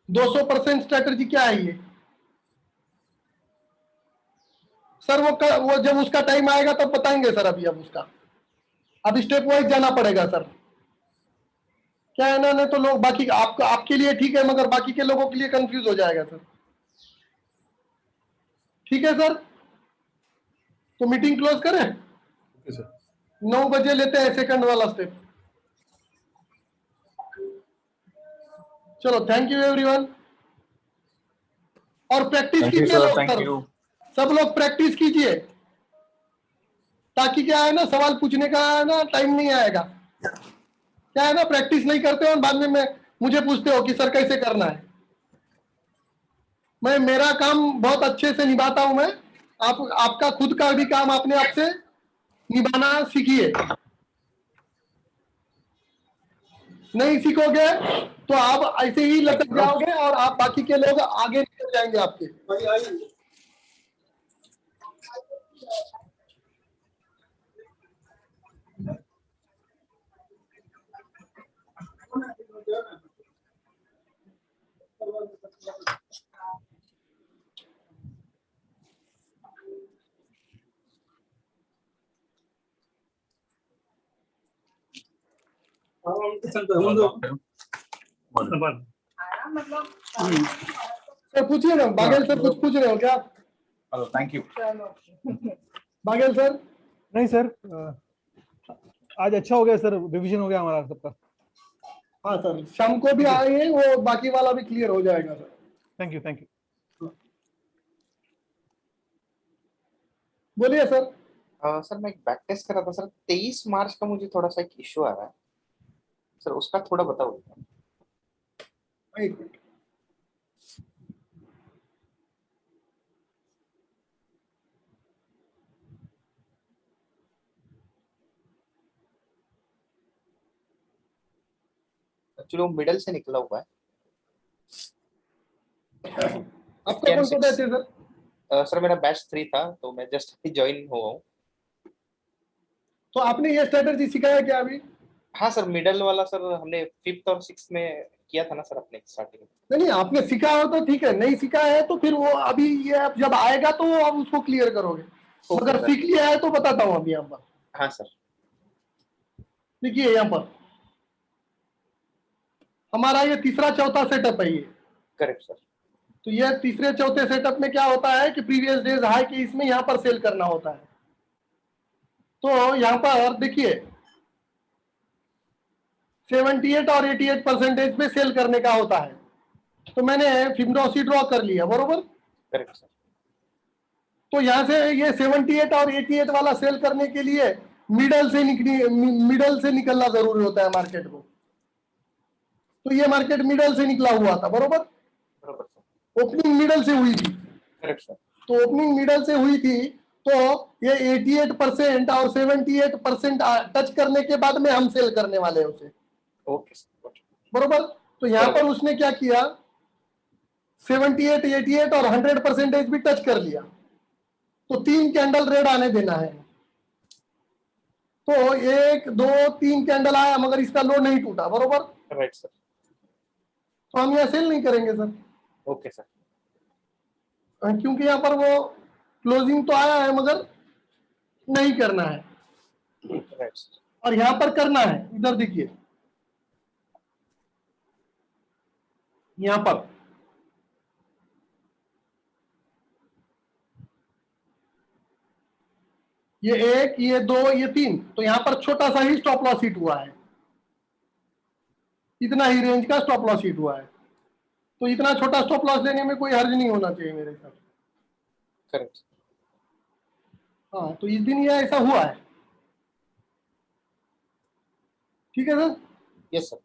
[SPEAKER 1] %200% स्ट्रेटजी क्या है ये सर? वो जब उसका टाइम आएगा तब बताएंगे सर। अभी अब उसका अब स्टेप वाइज जाना पड़ेगा सर। क्या है ना, नहीं तो लोग बाकी आपके लिए ठीक है, मगर बाकी के लोगों के लिए कंफ्यूज हो जाएगा सर। ठीक है सर, तो मीटिंग क्लोज करें। 9 बजे लेते हैं सेकंड वाला स्टेप। चलो, थैंक यू एवरीवन। और प्रैक्टिस कीजिए लोग सर, सब लोग प्रैक्टिस कीजिए, ताकि क्या है ना, सवाल पूछने का ना टाइम नहीं आएगा। क्या है ना, प्रैक्टिस नहीं करते हो और बाद में मुझे पूछते हो कि सर कैसे करना है। मैं मेरा काम बहुत अच्छे से निभाता हूं मैं। आपका खुद का भी काम अपने आप से निभाना सीखिए। नहीं सीखोगे तो आप ऐसे ही लटक जाओगे और आप बाकी के लोग आगे निकल जाएंगे आपके। सर पूछिए ना, बागेल सर कुछ पूछ रहे हो क्या?
[SPEAKER 6] Thank you.
[SPEAKER 1] बागेल सर।
[SPEAKER 14] नहीं सर, आज अच्छा हो गया सर, रिवीजन हो गया हमारा सबका।
[SPEAKER 1] हाँ सर, शाम को भी आएंगे, वो बाकी वाला भी क्लियर हो जाएगा sir.
[SPEAKER 14] Thank you, thank you.
[SPEAKER 1] बोलिए सर।
[SPEAKER 19] सर मैं एक बैक टेस्ट कर रहा था सर, 23 मार्च का मुझे थोड़ा सा एक इश्यू आ रहा है सर, उसका थोड़ा बताओ।
[SPEAKER 1] एक मिनट।
[SPEAKER 19] एक्चुअली वो मिडल से निकला हुआ है।
[SPEAKER 1] आपका कौन सा बैच है सर?
[SPEAKER 19] सर मेरा बैच 3 था, तो मैं जस्ट अभी ज्वाइन हुआ हूँ।
[SPEAKER 1] तो आपने ये स्ट्रेटजी सिखाया क्या अभी?
[SPEAKER 19] हाँ सर, मिडल वाला सर हमने 5th और 6th में किया था ना सर अपने स्टार्टिंग में।
[SPEAKER 1] नहीं, आपने सीखा हो तो ठीक है, नहीं सीखा है तो फिर वो अभी ये जब आएगा तो आप उसको क्लियर करोगे। अगर सीख लिया है तो बताता हूँ अभी यहाँ पर।
[SPEAKER 19] हाँ सर।
[SPEAKER 1] देखिए यहाँ पर हमारा ये तीसरा चौथा सेटअप है ये।
[SPEAKER 19] Correct sir.
[SPEAKER 1] तो ये तीसरे चौथे सेटअप में क्या होता है कि प्रीवियस डेज हाई के इसमें यहाँ पर सेल करना होता है। तो यहाँ पर देखिए 78 और 88% पे सेल करने का होता है। तो मैंने फिबोनाची ड्रॉ कर लिया, बरोबर।
[SPEAKER 19] Correct sir.
[SPEAKER 1] तो यहाँ से ये 78 और 88 वाला सेल करने के लिए मिडल से निकलना जरूरी होता है मार्केट को। तो ये मार्केट मिडल से निकला हुआ था, बरोबर। ओपनिंग मिडल से हुई थी।
[SPEAKER 19] Correct sir.
[SPEAKER 1] तो ओपनिंग मिडल से हुई थी, तो ये 88% और 78% टच करने के बाद में हम सेल करने वाले हैं उसे।
[SPEAKER 19] ओके सर,
[SPEAKER 1] बरोबर। तो यहाँ पर उसने क्या किया, 78, 88 और 100% भी टच कर लिया। तो 3 कैंडल रेड आने देना है। तो 1 2 3 कैंडल आया मगर इसका लो नहीं टूटा, बरोबर?
[SPEAKER 19] Right sir.
[SPEAKER 1] तो हम यहाँ सेल नहीं करेंगे सर।
[SPEAKER 19] Okay sir.
[SPEAKER 1] क्योंकि यहाँ पर वो क्लोजिंग तो आया है मगर नहीं करना है,
[SPEAKER 19] राइट सर।
[SPEAKER 1] और यहाँ पर करना है। इधर देखिए, यहाँ पर ये 1 ये 2 ये 3, तो यहाँ पर छोटा सा ही स्टॉप लॉस हिट हुआ है, इतना ही रेंज का स्टॉप लॉस हिट हुआ है। तो इतना छोटा स्टॉप लॉस लेने में कोई हर्ज नहीं होना चाहिए मेरे हिसाब से।
[SPEAKER 19] करेक्ट।
[SPEAKER 1] हाँ, तो इस दिन ये ऐसा हुआ है। ठीक है सर?
[SPEAKER 19] Yes sir.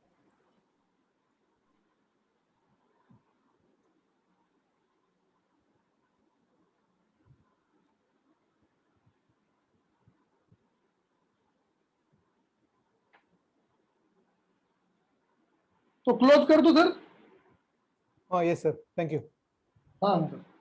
[SPEAKER 1] तो क्लोज कर दो सर।
[SPEAKER 14] हाँ यस सर, थैंक यू।
[SPEAKER 1] हाँ सर।